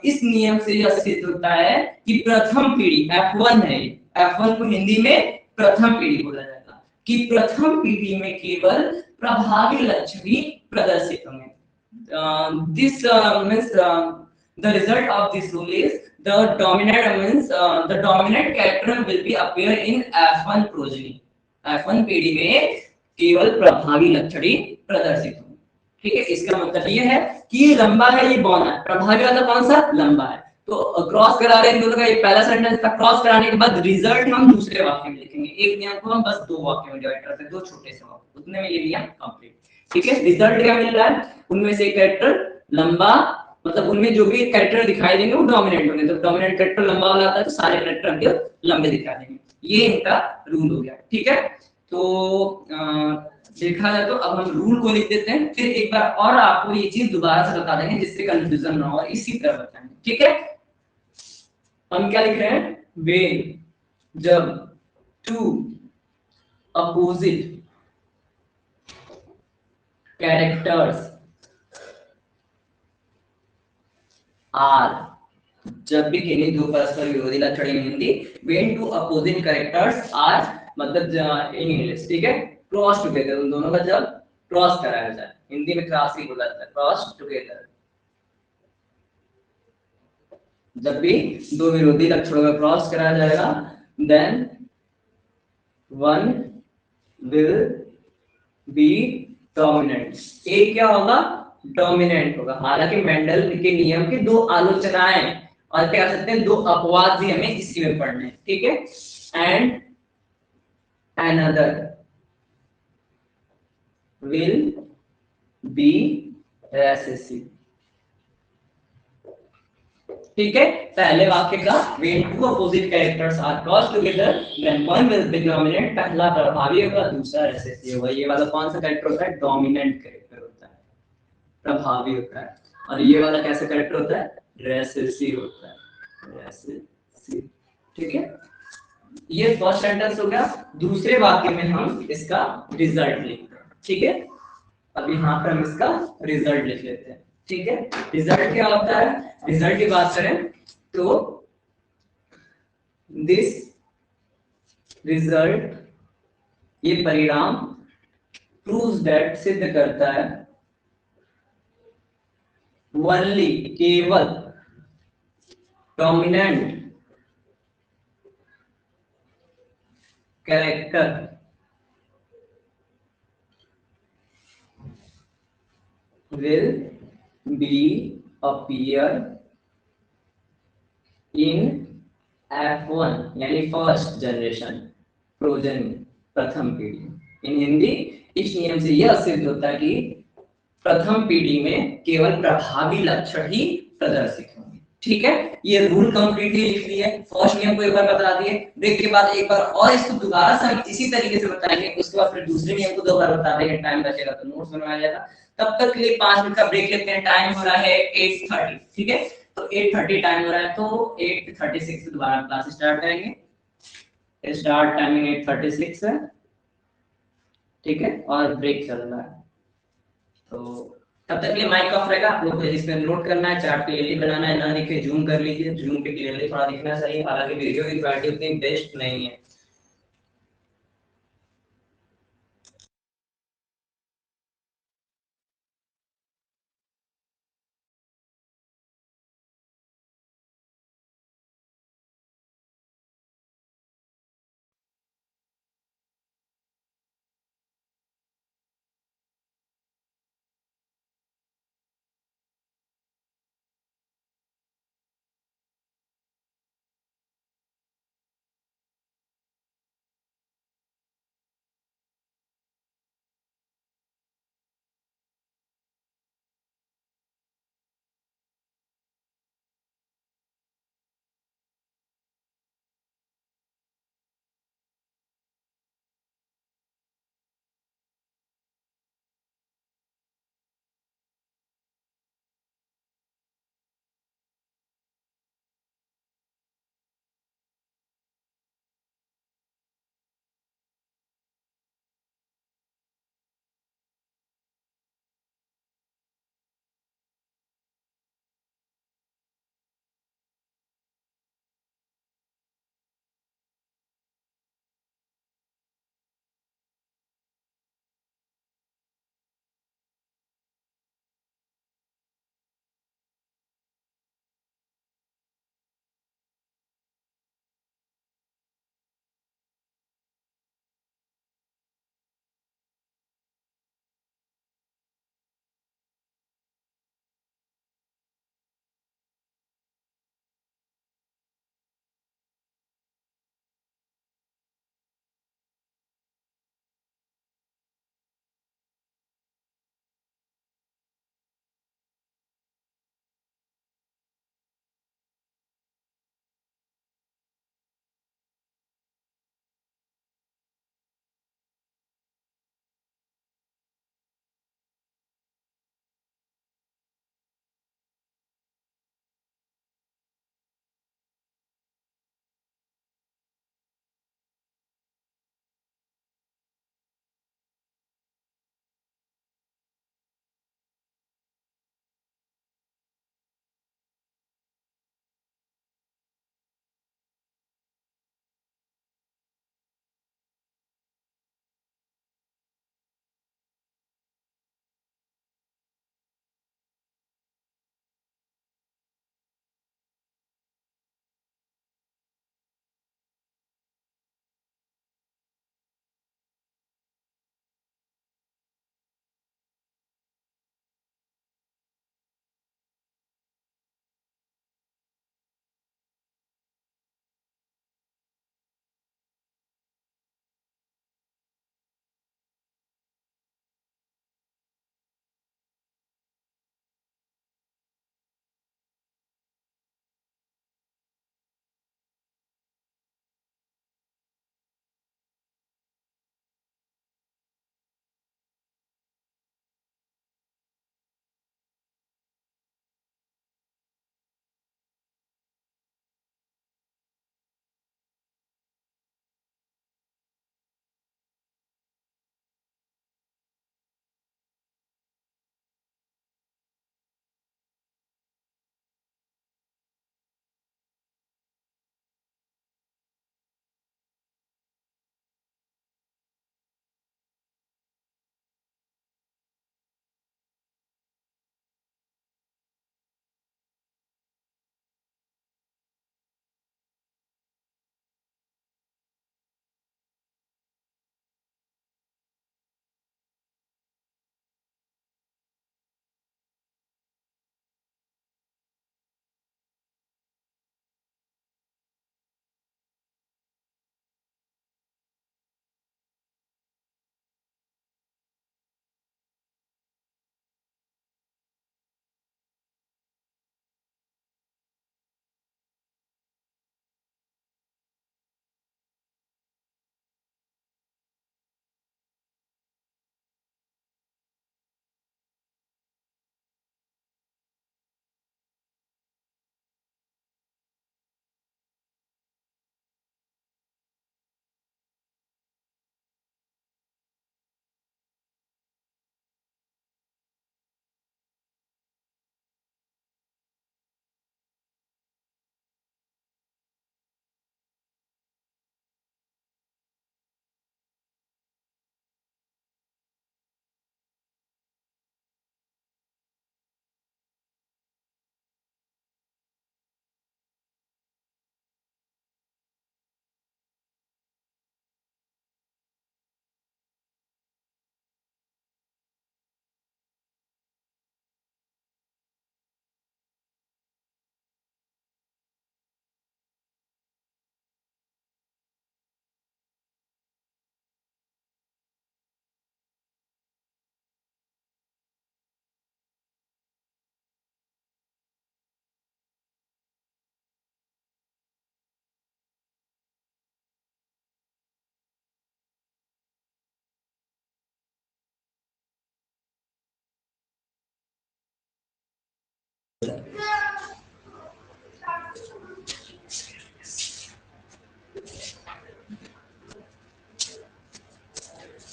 इस नियम से यह सिद्ध होता है कि प्रथम पीढ़ी F1 है, F1 को हिंदी में प्रथम पीढ़ी बोला जाएगा, कि प्रथम पीढ़ी में केवल प्रभावी लक्षण ही प्रदर्शित होंगे। This means the result of this rule is the dominant means the dominant character will be appear in F1 progeny. F1 पीढ़ी में केवल प्रभावी लक्षण ही प्रदर्शित होंगे। ठीक है, इसका मतलब ये है कि ये लंबा है, ये बौना है, प्रभावी वाला कौन सा लंबा है। तो क्रॉस करा रहे हैं दोनों का, ये पहला सेंटेंस का क्रॉस कराने के बाद रिजल्ट हम दूसरे वाक्य में लिखेंगे। एक नियम को हम बस दो वाक्य में डिवाइड करते हैं, दो छोटे से वाक्य, उतने में ये नियम कंप्लीट। ठीक है, रिजल्ट क्या मिल रहा है, उनमें से एक कैरेक्टर लंबा, मतलब उनमें जो भी कैरेक्टर दिखाई देंगे वो डोमिनेंट होंगे, तो डोमिनेंट कैरेक्टर लंबा वाला आता है तो सारे कैरेक्टर हमको लंबे दिखाई देंगे। ये इनका रूल हो गया। ठीक है, तो देखा जाए तो अब हम रूल को लिख देते हैं, फिर एक बार और आपको ये चीज दोबारा से बता देंगे जिससे कंफ्यूजन ना हो, इसी तरह बताएंगे। ठीक है, हम क्या लिख रहे हैं, वे जब टू अपोजिट कैरेक्टर्स आर, जब भी किन्हीं दो परस्पर विरोधी लक्षण इन Hindi, when two opposing characters are, मतलब इन इंग्लिश, ठीक है, क्रॉस टुगेदर, उन दोनों का जब क्रॉस कराया जाए, हिंदी में क्रॉस ही बोला जाता है, क्रॉस टुगेदर, जब भी दो विरोधी लक्षणों का क्रॉस कराया जाएगा, then one will be dominant, एक क्या होगा, डोमिनेंट होगा। हालांकि मेंडल के नियम की दो आलोचनाएं और क्या कह सकते हैं, दो अपवाद भी हमें इसी में पढ़ने हैं। ठीक है, and another will be recessive। ठीक है, पहले वाक्य का when two opposite characters are crossed together then one will be dominant, पहला प्रभावी होगा, दूसरा recessive होगा। ये वाला कौन सा कैरेक्टर होता है, डोमिनेंट कैरेक्टर होता है, प्रभावी होता है, और ये वाला कैसा कैरेक्टर होता है, रेसेसिव होता है, रेसेसिव। ठीक है, ये फर्स्ट सेंटेंस हो गया। दूसरे वाक्य में हम इसका रिजल्ट लिखते हैं। ठीक है, अब यहाँ पर हम इसका रिजल्ट लिख लेते हैं। ठीक है, रिजल्ट क्या होता है, रिजल्ट की बात करें तो दिस रिजल्ट, ये परिणाम, प्रूव्स दैट, सिद्ध करता है, ओनली, केवल, dominant character will be appear in F1 यानी फर्स्ट जनरेशन प्रोजनी, प्रथम पीढ़ी। इन हिंदी इस नियम से यह सिद्ध होता है कि प्रथम पीढ़ी में केवल प्रभावी लक्षण ही प्रदर्शित होंगे। ठीक है, ये रूल कंप्लीटली लिख लिए, फर्स्ट नियम को एक बार बता दिए, ब्रेक के बाद एक बार और इसको दोबारा से हम इसी तरीके से बताएंगे, उसके बाद फिर दूसरे नियम को दो बार बता देंगे, टाइम बचेगा तो नोट्स बनवाया जाएगा। तब तक के लिए 5 मिनट का ब्रेक लेते हैं, टाइम हो रहा है 8:30। ठीक है, तो 8:30 टाइम हो रहा है, तो 8:36 से दोबारा क्लास स्टार्ट करेंगे। स्टार्ट टाइमिंग 8:36 है। ठीक है, और ब्रेक चल रहा है, तो तब तक के लिए माइक ऑफ रहेगा। आप लोग को इसमें नोट करना है, चार्ट क्लियरली बनाना है, ना दिखे जूम कर लीजिए, जूम पे क्लियरली थोड़ा दिखना चाहिए, हालांकि वीडियो की क्वालिटी उतनी बेस्ट नहीं है।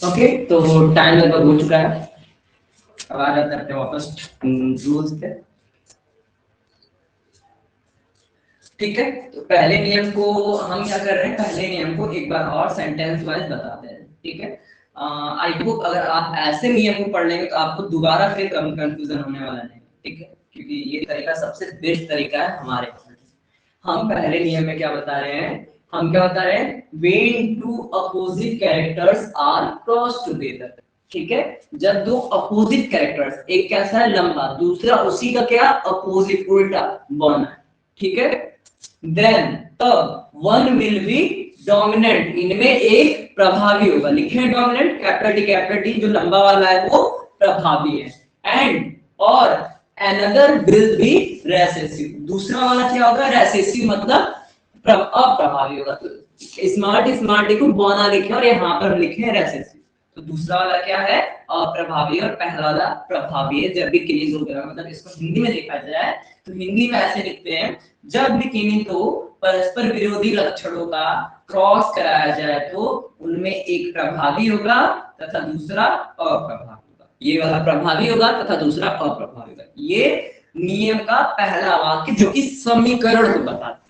ओके, तो टाइम लगभग हो चुका है। अब आ जाते हैं वापस रूल्स पे। ठीक है, तो पहले नियम को हम क्या कर रहे हैं, पहले नियम को एक बार और सेंटेंस वाइज बताते हैं। ठीक है, आई होप अगर आप ऐसे नियम को पढ़ लेंगे तो आपको दोबारा फिर कंफ्यूजन होने वाला नहीं। ठीक है, क्योंकि ये तरीका सबसे बेस्ट तरीका है हमारे पास। हम पहले नियम में क्या बता रहे हैं, हम क्या बता रहे हैं, when two opposite characters are cross together. ठीक है, जब दो अपोजिट कैरेक्टर्स, एक कैसा है लंबा, दूसरा उसी का क्या अपोजिट उल्टा बना है। ठीक है, देन तब वन विल बी डोमिनेंट, इनमें एक प्रभावी होगा। लिखे हैं डोमिनेंट, कैपिटल डी जो लंबा वाला है वो प्रभावी है। एंड और अनदर विल बी रेसेसिव, दूसरा वाला क्या होगा, रेसेसिव मतलब अप्रभावी होगा। तो स्मार्ट देखो बोना लिखे और यहाँ पर लिखे रेसेसिव, तो दूसरा वाला क्या है अप्रभावी और पहला वाला प्रभावी है। जब भी किन्हीं दो, मतलब इसको हिंदी में देखा जाए तो हिंदी में ऐसे लिखते हैं, जब भी किन्हीं दो परस्पर विरोधी लक्षणों का क्रॉस कराया जाए तो उनमें एक प्रभावी होगा तथा दूसरा अप्रभावी होगा। ये वाला प्रभावी होगा तथा दूसरा अप्रभावी होगा। ये नियम का पहला वाक्य जो कि समीकरण को बताता है।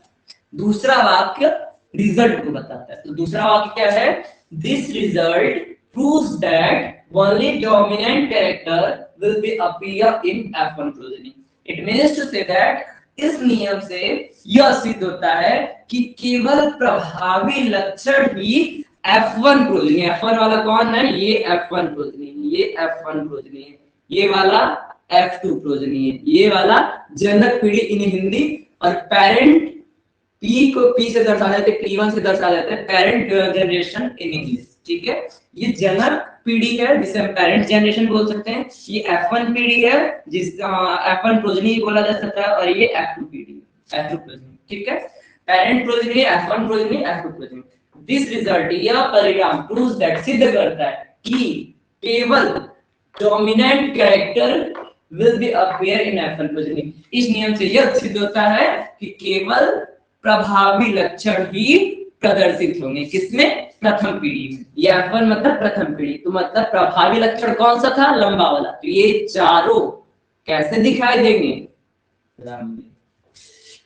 दूसरा वाक्य रिजल्ट को बताता है। तो दूसरा वाक्य क्या है, this result proves that only dominant character will be appear in F1 progeny. It means to say that इस नियम से यह सिद्ध होता है कि केवल प्रभावी लक्षण ही F1 प्रोजनी, F1 वाला कौन है, ये F1 प्रोजनी, ये F1 प्रोजनी है, ये वाला F2 प्रोजनी है, ये वाला जनक पीढ़ी इन हिंदी, और पेरेंट P को P से दर्शाया जाता है, P1 से दर्शाया जाता है पेरेंट जनरेशन इन इंग्लिश। ठीक है, ये जनक पीढ़ी है जिसे हम पेरेंट जनरेशन बोल सकते हैं। ये F1 पीढ़ी है जिस F1 प्रोजनी बोला जा सकता है, और ये F2 पीढ़ी है, F2 प्रोजनी। ठीक है, parent progeny, F1 progeny, F2 progeny. This result, यह परिणाम प्रूव्स दैट, सिद्ध करता है कि केवल dominant character will be appear in F1 progeny. इस नियम से यह सिद्ध होता है कि केवल प्रभावी लक्षण ही प्रदर्शित होंगे, किसमें, प्रथम पीढ़ी में। ये F1 मतलब प्रथम पीढ़ी, तो मतलब प्रभावी लक्षण कौन सा था, लंबा वाला। तो ये चारों कैसे दिखाई देंगे, लंबे।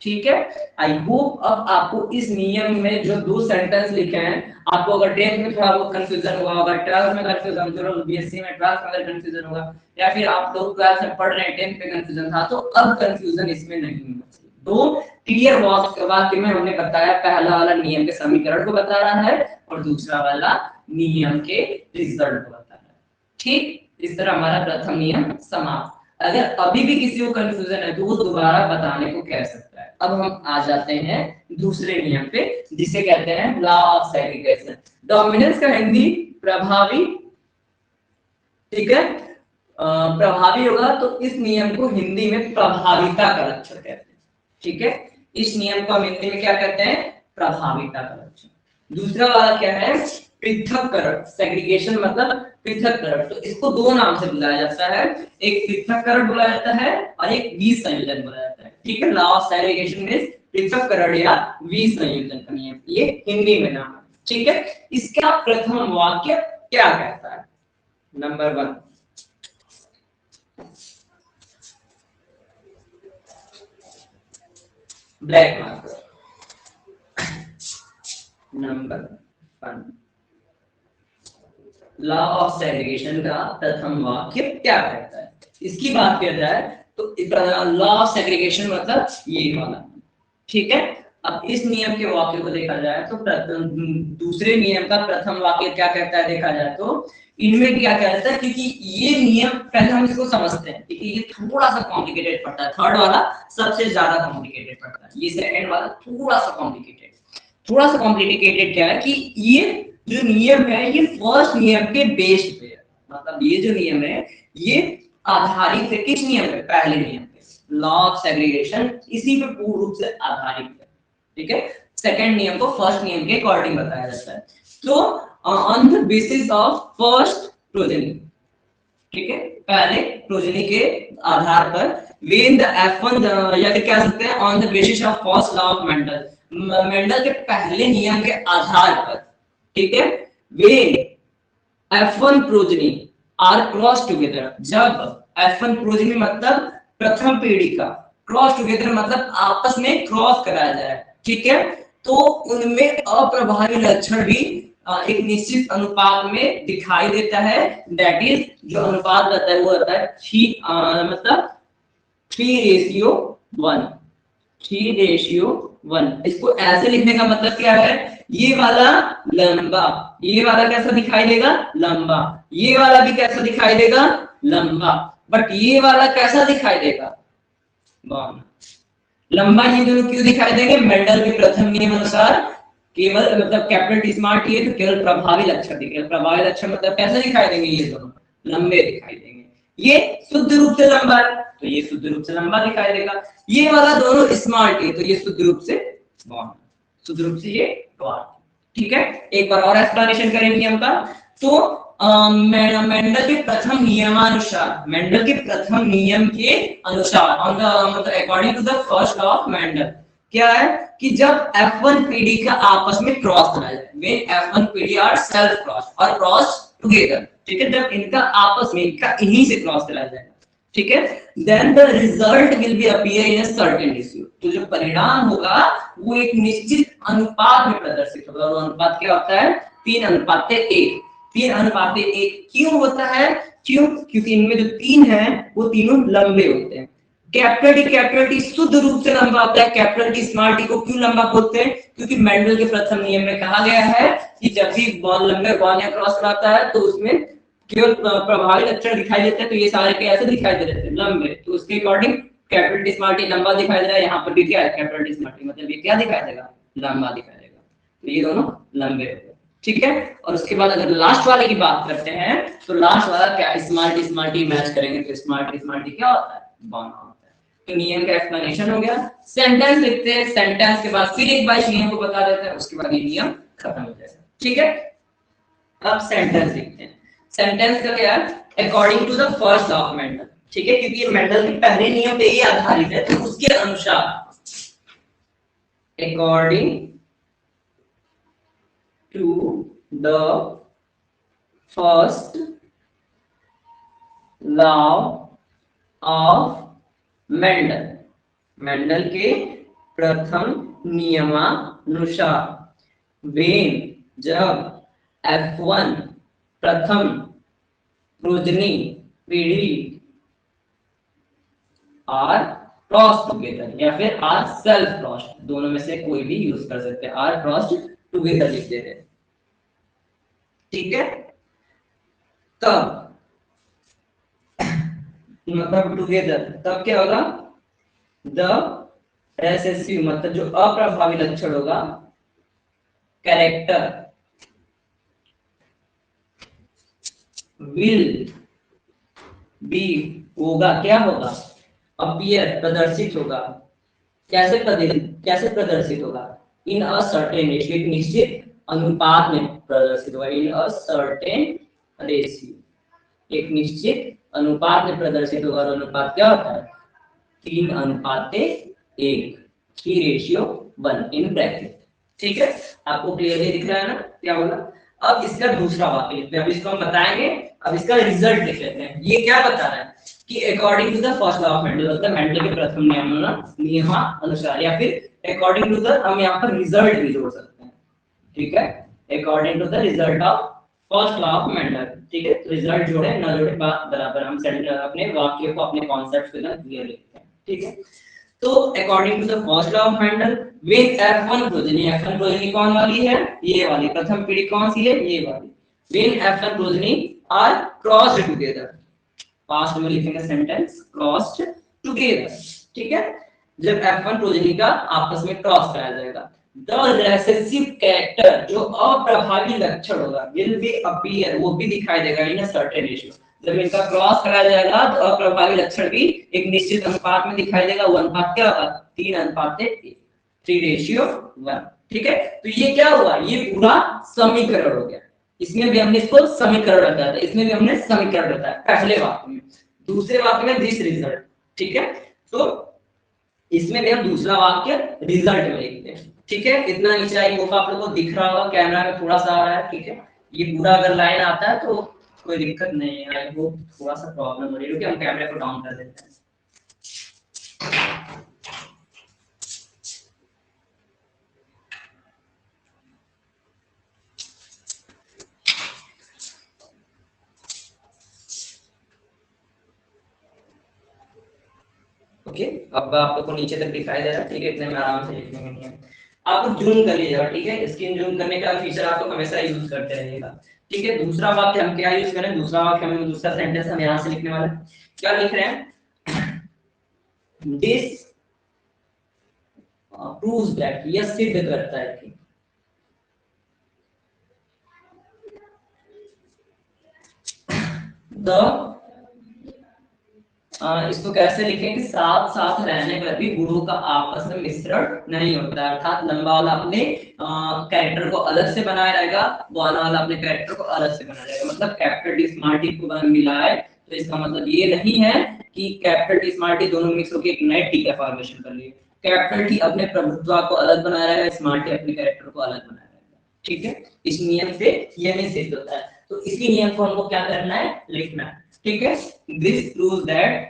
ठीक है, आई होप अब आपको इस नियम में जो दो सेंटेंस लिखे हैं, आपको अगर 10th में थोड़ा बहुत कंफ्यूजन हुआ होगा, 12th में कंफ्यूजन हुआ, बीएससी में 12th में कंफ्यूजन होगा, या फिर आप लोग क्लास में पढ़ रहे हैं 10th में कंफ्यूजन था, तो अब कंफ्यूजन इसमें नहीं होना चाहिए। दो क्लियर वाक्य में हमने बताया, पहला वाला नियम के समीकरण को बता रहा है और दूसरा वाला नियम के रिजल्ट को बता रहा है। ठीक, इस तरह हमारा प्रथम नियम समाप्त। अगर अभी भी किसी को कंफ्यूजन है तो वो दोबारा बताने को कह सकता है। अब हम आ जाते हैं दूसरे नियम पे, जिसे कहते हैं लॉ ऑफ सेग्रीगेशन। डोमिनेंस का हिंदी प्रभावी। ठीक है, प्रभावी होगा तो इस नियम को हिंदी में प्रभाविता का लक्षण कहते हैं। ठीक है, इस नियम को हम हिंदी में क्या कहते हैं, प्रभाविता का लक्षण। दूसरा वाला क्या है, पृथक्करण। सेग्रीगेशन मतलब पृथक्करण, तो इसको दो नाम से बुलाया जाता है, एक पृथक्करण बुलाया जाता है और एक विसंयोजन बुलाया जाता है। ठीक है, लॉ ऑफ सेग्रीगेशन में पृथक्करण या विसंयोजन का नियम, ये हिंदी में नाम है। ठीक है, इसका प्रथम वाक्य क्या कहता है, number 1, black marker, number 1, law of segregation का प्रथम वाक्य क्या कहता है। इसकी बात किया जाए तो लॉ ऑफ सेग्रीगेशन मतलब ये वाला। ठीक है, अब इस नियम के वाक्य को देखा जाए तो दूसरे नियम का प्रथम वाक्य क्या कहता है, देखा जाए तो इनमें क्या कहता है, क्योंकि ये नियम पहले हम इसको समझते हैं, क्योंकि ये थोड़ा सा कॉम्प्लिकेटेड पड़ता है। थर्ड वाला सबसे ज्यादा कॉम्प्लिकेटेड पड़ता है, ये सेकंड वाला थोड़ा सा कॉम्प्लिकेटेड क्या है कि ये जो नियम है ये फर्स्ट नियम के बेस पे है। मतलब ये जो नियम है ये आधारित है किस नियम पे, पहले नियम पे, लॉ ऑफ सेग्रीगेशन इसी पे पूर्ण रूप से आधारित है। ठीक है, सेकंड नियम को फर्स्ट नियम के अकॉर्डिंग बताया जाता है। तो on the basis of first progeny, ठीक है, पहले प्रोजेनी के आधार पर when the F1 या फिर कह सकते हैं on the basis of first law of Mendel, Mendel के पहले नियम के आधार पर, ठीक है, when F1 progeny are cross together, जब F1 प्रोजेनी मतलब प्रथम पीढ़ी का, क्रॉस टुगेदर मतलब आपस में क्रॉस कराया जाए, ठीक है, तो उनमें अप्रभावी लक्षण भी एक निश्चित अनुपात में दिखाई देता है, दैट इज जो अनुपात रहता है वो रहता है 3 मतलब 3:1, 3:1। इसको ऐसे लिखने का मतलब क्या है, ये वाला लंबा, ये वाला कैसा दिखाई देगा, लंबा, ये वाला भी कैसा दिखाई देगा, लंबा, बट ये वाला कैसा दिखाई देगा, लंबा। ये दोनों क्यों दिखाई देंगे, मेंडल के प्रथम नियम अनुसार केवल मतलब कैपिटल टी स्मॉल टी है तो केवल प्रभावी लक्षण दिखेगा, प्रभावी लक्षण मतलब कैसे दिखाई देंगे, ये दोनों लंबे दिखाई देंगे, ये शुद्ध रूप से लंबा है तो ये शुद्ध रूप से लंबा दिखाई देगा, ये वाला दोनों स्मॉल टी तो ये शुद्ध रूप से बॉन्ड, शुद्ध रूप से ये बॉन्ड, ठीक है। एक बार और एक्सप्लेनेशन करेंगे नियम का, तो मेंडल के प्रथम नियमानुसार, मेंडल के प्रथम नियम के अनुसार ऑन द मतलब according to the first law of Mendel क्या है कि जब F1 पीढ़ी का आपस में क्रॉस कराया जाए, when F1 पीढ़ी आर सेल्फ क्रॉस और क्रॉस टुगेदर, ठीक है, जब इनका आपस में इनका इन्हीं से क्रॉस कराया जाएगा, ठीक है, then the result will be appear in a certain ratio, तो जो परिणाम होगा वो एक निश्चित अनुपात में प्रदर्शित होगा, और अनुपात क्या होता है 3:1, 3:1 क्यों होता है, क्यों, क्योंकि इनमें जो 3 हैं वो तीनों लंबे होते हैं, कैपिटल टी शुद्ध रूप से लंबा होता है, कैपिटल टी स्मॉल टी को क्यों लंबा बोलते हैं, क्योंकि मेंडल के प्रथम नियम में कहा गया है कि जब भी बॉल लंबे बॉल या क्रॉस कराता है तो उसमें केवल प्रभावी लक्षण दिखाई देते हैं, तो ये सारे कैसे दिखाई दे रहे थे, लंबे, तो उसके according capital T small T लंबा दिखाई दे रहा है, यहाँ पर भी क्या है कैपिटल टी स्मॉल टी मतलब ये क्या दिखाई देगा, लंबा दिखाई देगा, तो ये दोनों लंबे हो गए, ठीक है। और उसके बाद अगर लास्ट वाले की बात करते हैं तो लास्ट वाला क्या, स्मॉल टी मैच करेंगे तो स्मॉल टी क्या होता है, बॉन्ड होता है, तो नियम का एक्सप्लेनेशन हो गया। सेंटेंस लिखते हैं, सेंटेंस के बाद फिर एक बार नियम को बता देते हैं, उसके बाद ये नियम खत्म हो जाएगा, ठीक है। अब सेंटेंस लिखते हैं, सेंटेंस का क्या है, according to the first law of Mendel, ठीक है, क्योंकि ये मेंडल के पहले नियम पे ही आधारित है, तो उसके अनुसार according to the first law of Mendel, Mendel के प्रथम नियमानुसार, when जब F1 प्रथम प्रोजनी पीढ़ी आर क्रॉस टुगेदर या फिर आर सेल्फ क्रॉस, दोनों में से कोई भी यूज कर सकते हैं, आर क्रॉस टुगेदर लिख देते हैं, ठीक है। तब मतलब टुगेदर तब क्या होगा, द रेसेसिव मतलब जो अप्रभावी लक्षण होगा, कैरेक्टर विल बी होगा, क्या होगा, अपीयर प्रदर्शित होगा, कैसे प्रदर्शित होगा, इन अ सर्टेन रेशियो, एक निश्चित अनुपात में प्रदर्शित होगा, इन अ सर्टेन रेशियो, एक निश्चित अनुपात में प्रदर्शित होगा, और अनुपात क्या होता है 3:1, 3:1 इन ब्रैकेट, ठीक है। आपको क्लियरली दिख रहा है ना क्या बोला। अब इसका दूसरा वाक्य लिखते हैं, अब इसको हम बताएंगे, अब इसका रिजल्ट लिख लेते हैं। ये क्या बता रहा है कि according to the first law of Mendel, मतलब मेंडल के प्रथम नियम अनुसार, या फिर अकॉर्डिंग टू द, हम यहाँ पर रिजल्ट भी जोड़ सकते हैं, ठीक है, according to the result of first law of Mendel, ठीक है। रिजल्ट जोड़े ना जोड़े बात बराबर, हम अपने वाक्य को अपने कॉन्सेप्ट के साथ क्लियर लिखते हैं, ठीक है। तो according to the first law of Mendel, with F1 progeny, F1 progeny कौन वाली है, ये वाली प्रथम पीढ़ी कौन सी है, ये वाली, with F1 progeny are crossed together, past में लिखेंगे सेंटेंस क्रॉस्ड टुगेदर, ठीक है। जब F1 प्रोजेनी का आपस में क्रॉस कराया जाएगा, द रेसेसिव कैरेक्टर जो अप्रभावी लक्षण होगा, विल बी अपीयर, वो भी दिखाई देगा इन अ सर्टेन रेशियो, जब इनका क्रॉस कराया जाएगा तो अप्रभावी लक्षण भी एक निश्चित अनुपात में दिखाई देगा, वो अनुपात क्या होगा 3:1, 3:1, ठीक है। तो ये क्या हुआ, ये पूरा समीकरण हो गया, इसमें भी हमने इसको समीकरण बताया था, इसमें भी हमने समीकरण बताया पहले वाक्य में। दूसरे वाक्य में दिस रिजल्ट, ठीक है। तो इसमें भी हम दूसरा वाक्य रिजल्ट में लिखते हैं, ठीक है। इतना नीचे आई होप आप लोगों को दिख रहा होगा, कैमरा में थोड़ा सा आ रहा है, ठीक है। ये पूरा अगर लाइन आता है तो कोई दिक्कत नहीं है, आई होप थोड़ा सा प्रॉब्लम हो रही है क्योंकि हम कैमरे को डाउन कर देते हैं। ओके, अब आप लोग को नीचे तक दिखाई दे रहा है, ठीक है। इतने में आराम से लिखने में नहीं है, आप जूम कर लीजिएगा, ठीक है। स्क्रीन जूम करने का फीचर आप लोग हमेशा यूज करते रहिएगा, ठीक है। दूसरा वाक्य हम क्या यूज करें, दूसरा वाक्य हमें दूसरा सेंटेंस हम यहां से लिखने वाले हैं। क्या लिख रहे हैं, दिस प्रूव्स दैट, यह सिद्ध करता है कि द इसको कैसे लिखें कि साथ साथ रहने पर भी गुणों का आपस में मिश्रण नहीं होता है, अर्थात लंबा वाला अपने कैरेक्टर को अलग से बनाया रहेगा, वाला वाला अपने कैरेक्टर को अलग से बनाया रहेगा। मतलब कैपिटल टी स्मॉल टी को मिला है तो इसका मतलब ये नहीं है कि कैपिटल टी स्मॉल टी दोनों मिक्स होकर एक नए टी का फॉर्मेशन कर लिए। कैपिटल टी अपने प्रभुत्व को अलग बनाया रहेगा, स्मॉल टी अपने कैरेक्टर को अलग बनाया रहेगा, ठीक है। इस नियम से यह नहीं सिद्ध होता है, तो इसी नियम को हमको क्या करना है, लिखना है, ठीक है। This proves that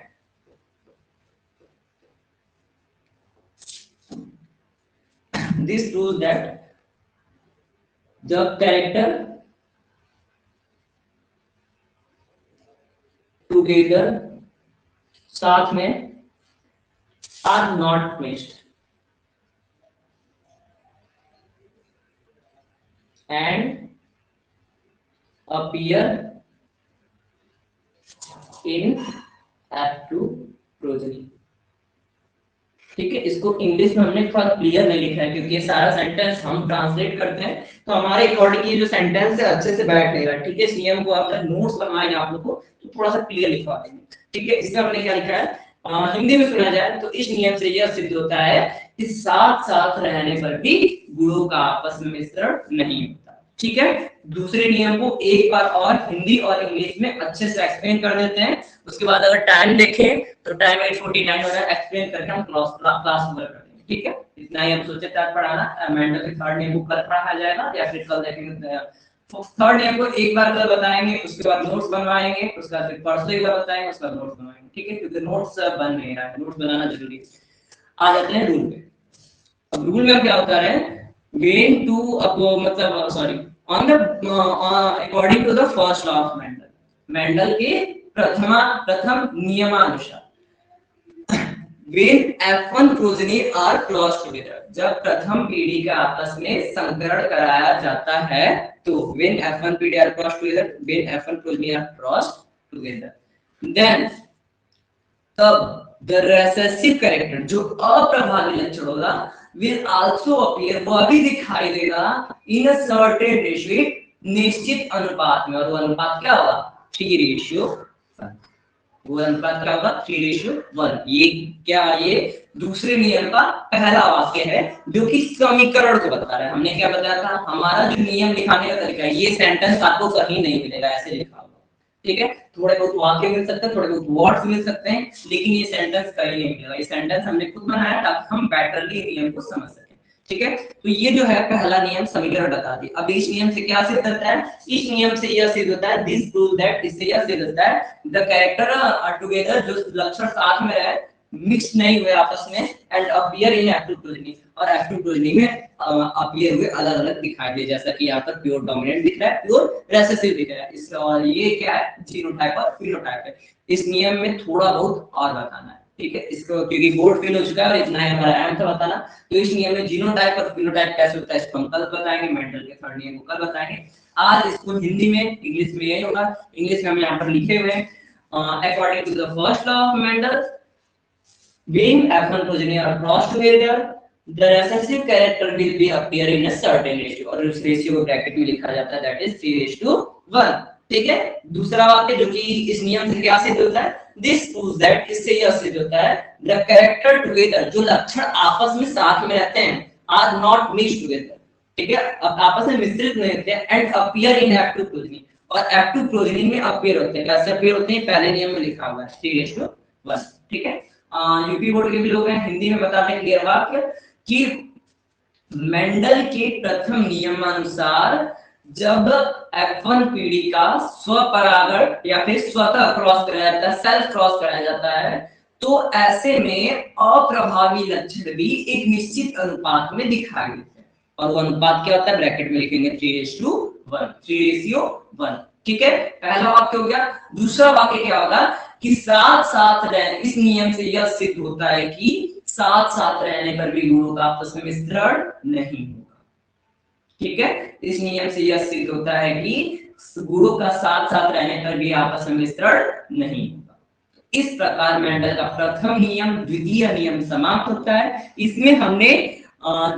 the character together साथ में are not mixed and appear in active progeny, ठीक है। इसको इंग्लिश में हमने थोड़ा क्लियर नहीं लिखा है क्योंकि ये सारा सेंटेंस हम ट्रांसलेट करते हैं तो हमारे अकॉर्डिंग ये जो सेंटेंस है अच्छे से बैठ नहीं रहा, ठीक है। सीएम को आप नोट्स बनवाएंगे आप लोग को तो थोड़ा सा क्लियर लिखवा देंगे, ठीक है। इसमें हमने क्या लिखा है, हिंदी में सुना जाए तो इस नियम से यह सिद्ध होता है कि साथ साथ रहने पर भी गुणों का आपस में मिश्रण नहीं होता, ठीक है। दूसरे नियम को एक बार और हिंदी और इंग्लिश में अच्छे से एक्सप्लेन कर देते हैं, उसके बाद अगर टाइम देखें तो टाइम 8:49 हो रहा है, एक्सप्लेन करके हम क्लास ओवर कर देंगे, ठीक है। इतना ही हम सोचे था पढ़ाना। मेंटल के थर्ड नियम को कल पढ़ाया जाएगा या फिर कल देखेंगे। थर्ड नियम को एक बार कल बताएंगे, उसके बाद नोट्स बनवाएंगे, उसके बाद फिर परसों एक बार बताएंगे, उसके बाद नोट्स बनवाएंगे, ठीक है। क्योंकि नोट्स बन नहीं रहा है, नोट्स बनाना जरूरी है। आ जाते हैं रूल पे। अब रूल में क्या होता है, गेन टू मतलब sorry on the according to the first law of Mendel, Mendel के प्रथम नियमानुसार when F1 progeny are crossed together, जब प्रथम पीढ़ी का आपस में संकरण कराया जाता है तो when F1 पीढ़ी are crossed together, when F1 progeny are crossed together, then तब the recessive character जो अप्रभावी लक्षण होगा will also appear, वो भी दिखाई देगा in a certain ratio, निश्चित अनुपात में। और वो अनुपात क्या होगा, 3:1। वो अनुपात क्या होगा, 3:1। ये क्या, ये दूसरे नियम का पहला वाक्य है जो कि समीकरण को बता रहा है। हमने क्या बताया था, हमारा जो नियम लिखाने का तरीका है, ये सेंटेंस आपको कहीं नहीं मिलेगा ऐसे लिखा हुआ, ठीक है। थोड़े बहुत वाक्य मिल सकते हैं, थोड़े बहुत वर्ड्स मिल सकते हैं, लेकिन ये सेंटेंस कहीं नहीं मिलेगा। ये सेंटेंस हमने खुद बनाया ताकि हम बेटरली नियम को समझ सकें, ठीक है। तो ये जो है पहला नियम समीकरण बता दी। अब इस नियम से क्या सिद्ध होता है, इस नियम से यह सिद्ध होता है, दिस प्रूव दैट, इससे यह सिद्ध होता है द कैरेक्टर आर टुगेदर, जो लक्षण साथ में रहे, मिक्स नहीं हुए आपस में, and appear in active progeny, और एक्टिव प्रोजेनी में अपीयर हुए अलग अलग दिखाई दे, जैसा कि यहाँ पर प्योर डोमिनेंट दिख रहा है, प्योर रेसेसिव दिख रहा है। इस और ये क्या है, जीनोटाइप और फिनोटाइप है। इस नियम में थोड़ा बहुत और बताना है, ठीक है। इसको क्योंकि बोर्ड फेल हो चुका है और इतना ही हमारा एम था बताना, तो इस नियम में जीनोटाइप और फिनोटाइप कैसे होता है इसको हम कल बताएंगे, मेंटल के थर्ड नियम को कल बताएंगे। आज इसको हिंदी में, इंग्लिश में यही होगा। इंग्लिश में हम यहाँ पर लिखे हुए हैं, according to the first law of Mendel, when F1 progeny are crossed together, the recessive character will be appear in a certain ratio, और उस रेशियो को ब्रैकेट में लिखा जाता है, that is 3:1, ठीक है। दूसरा वाक्य जो कि इस नियम से क्या सिद्ध होता है, this proves that, इससे यह सिद्ध होता है the character together, जो लक्षण आपस में साथ में रहते हैं, are not mixed together, ठीक है, अब आपस में मिश्रित नहीं होते and appear in F2 progeny, और F2 प्रोजीनी में अपीयर होते हैं। कैसे अपीयर होते हैं, पहले नियम में लिखा हुआ है 3:1। ठीक है, यूपी बोर्ड के भी लोग हैं, हिंदी में बताते हैं क्लियर वाक्य कि मेंडल के प्रथम नियमानुसार जब F1 पीढ़ी का स्वपरागण या फिर स्वतः क्रॉस कराया जाता है, सेल्फ क्रॉस कराया जाता है, तो ऐसे में अप्रभावी लक्षण भी एक निश्चित अनुपात में दिखाई देते हैं। और वो अनुपात क्या होता है, ब्रैकेट में लिखेंगे 3:1, 3:1। ठीक है, पहला वाक्य हो गया। दूसरा वाक्य क्या होगा कि साथ साथ रहने, इस नियम से यह सिद्ध होता है कि साथ साथ रहने पर भी गुणों का आपस में मिश्रण नहीं होगा। ठीक है, इस नियम से यह सिद्ध होता है कि गुणों का साथ साथ रहने पर भी आपस में मिश्रण नहीं होगा। इस प्रकार मेंडल का प्रथम नियम द्वितीय नियम समाप्त होता है। इसमें हमने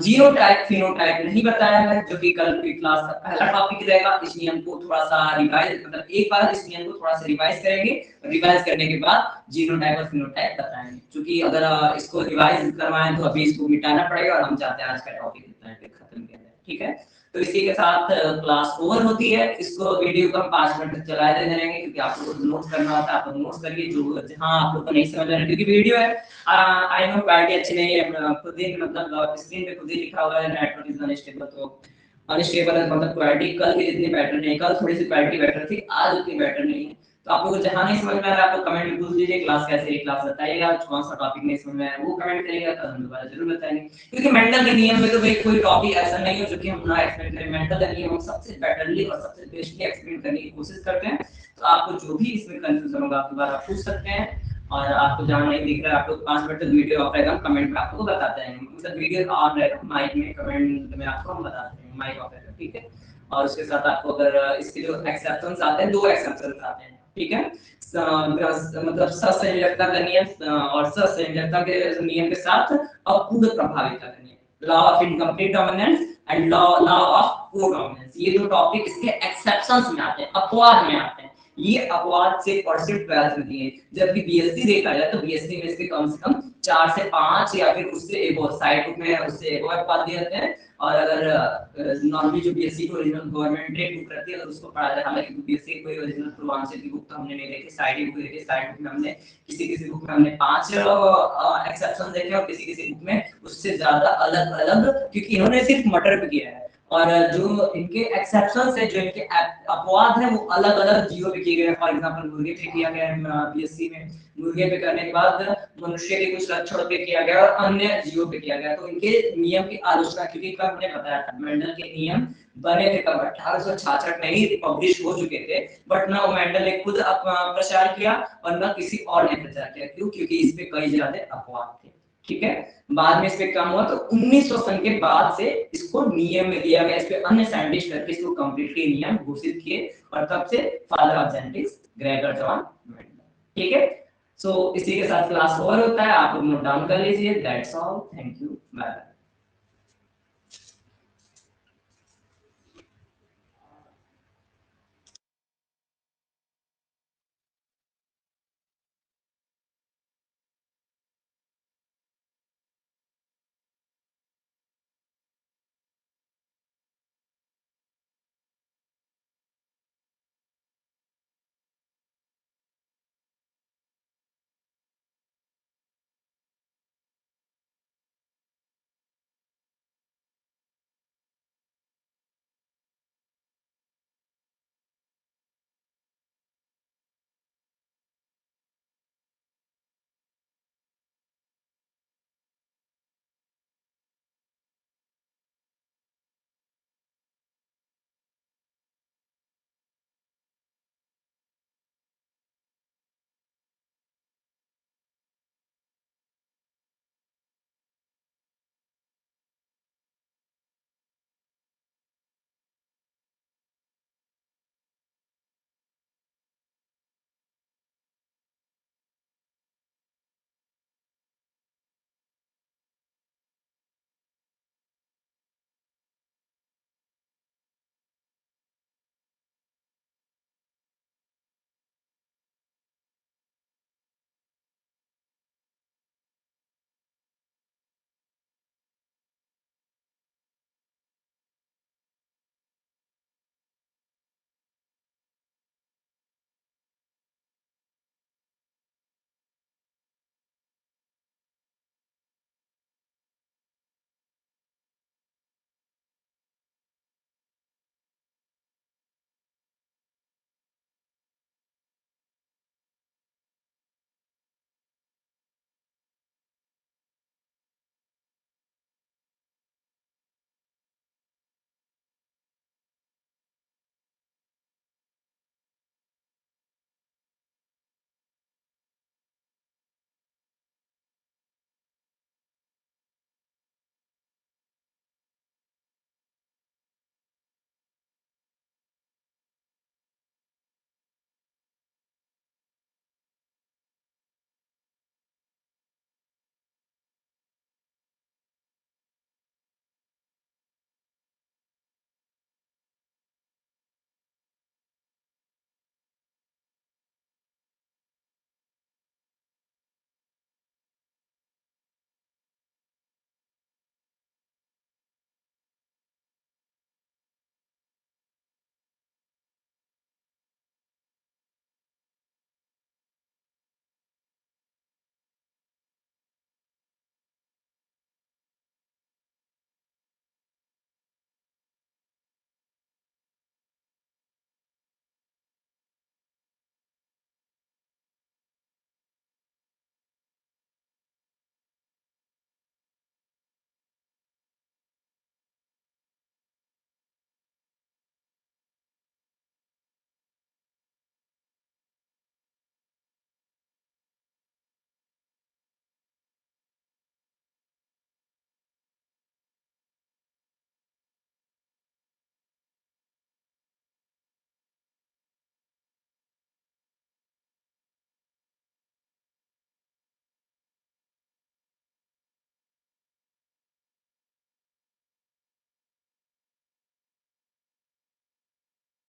जीनोटाइप फिनोटाइप नहीं बताया है, जो कि कल की क्लास का पहला टॉपिक रहेगा। इस नियम को थोड़ा सा रिवाइज, मतलब एक बार इस नियम को थोड़ा सा रिवाइज करेंगे, रिवाइज करने के बाद जीनोटाइप और फिनोटाइप बताएंगे। क्योंकि अगर इसको रिवाइज करवाएं तो अभी इसको मिटाना पड़ेगा, और हम चाहते हैं आज का टॉपिक इतना खत्म किया जाए। ठीक है, तो इसी के साथ क्लास ओवर होती है। इसको वीडियो को हम 5 मिनट तक चलाए दे रहेंगे, क्योंकि आप लोगों को नोट करना होता है। आप लोग नोट करिए जो जहां आप लोग को नहीं समझ आ रहा है, क्योंकि वीडियो है, आई नो क्वालिटी अच्छी नहीं है, खुद ही मतलब स्क्रीन पे खुद ही लिखा हुआ है नेटवर्क इज अनस्टेबल, तो अनस्टेबल है मतलब क्वालिटी कल की जितनी बेटर नहीं, कल थोड़ी सी क्वालिटी बेटर थी, आज उतनी बेटर नहीं है। तो आप लोगों को जहां नहीं समझ में आ रहा है, आप लोग कमेंट में पूछ लीजिए क्लास कैसे है, क्लास बताइएगा, कौन सा टॉपिक नहीं समझ में आया वो कमेंट करिएगा, तो हम दोबारा जरूर बताएंगे। क्योंकि मेंटल के नियम में तो भाई कोई टॉपिक ऐसा नहीं है जो कि हम ना एक्सप्लेन करें। मेंटल का नियम हम सबसे बेटरली और सबसे बेस्टली एक्सप्लेन करने की कोशिश करते हैं। तो आपको जो भी इसमें कंफ्यूजन होगा आप दोबारा पूछ सकते हैं, और आपको जहां नहीं दिख रहा है आप लोग 5 मिनट तक वीडियो ऑफ रहेगा, कमेंट में आपको बताते हैं, मतलब वीडियो ऑन रहेगा, माइक में कमेंट में आपको हम बताते हैं, माइक ऑफ रहेगा। ठीक है, और उसके साथ आपको अगर इसके जो एक्सेप्शंस आते हैं, 2 एक्सेप्शंस आते हैं। ठीक है, मतलब ससंयोजकता का नियम और ससंयोजकता के नियम के साथ अपूर्ण प्रभाविता का नियम, law of incomplete dominance and law of codominance, ये दो टॉपिक इसके एक्सेप्शंस में आते हैं, अपवाद में आते हैं। ये अपवाद से परसेंट 12 में दिए, जबकि बीएससी देखा जाए तो बीएससी में इसके कम से कम 4 से 5 या फिर उससे एक और साइड बुक में उससे एक और अपवाद दिए जाते हैं। और अगर नॉर्मली जो बीएससी को ओरिजिनल गवर्नमेंट रेट बुक रहती है, अगर उसको पढ़ा जाए, हालांकि बीएससी कोई ओरिजिनल पूर्वांचल की बुक तो हमने नहीं देखी, साइड बुक देखी, साइड बुक में हमने किसी बुक में हमने 5 एक्सेप्शन देखे, और किसी बुक में उससे ज्यादा अलग अलग, क्योंकि इन्होंने सिर्फ मटर पे किया है, और जो इनके एक्सेप्शंस है, जो इनके अपवाद है, वो अलग अलग जीवों पे किए गए हैं। फॉर एग्जांपल मुर्गे पे किया गया है बीएससी में, मुर्गे पे करने के बाद मनुष्य के कुछ लक्षणों पे किया गया और अन्य जीवों पे किया गया। तो इनके नियम की आलोचना, क्योंकि कब हमने बताया था मेंडल के नियम बने थे कब, 1866 में ही पब्लिश हो चुके थे, बट ना मेंडल ने खुद प्रचार किया और ना किसी और ने प्रचार किया। क्यों? क्योंकि इस पे कई ज्यादा अपवाद थे। ठीक है, बाद में इस पे काम हुआ, तो 1900 सन के बाद से इसको नियम में दिया गया। इस पे अन्य साइंटिस्ट करके इसको कंप्लीटली नियम घोषित किए, और तब से father of genetics Gregor John Mendel. ठीक है, सो इसी के साथ क्लास ओवर होता है, आप लोग नोट डाउन कर लीजिए। That's all, thank you, bye.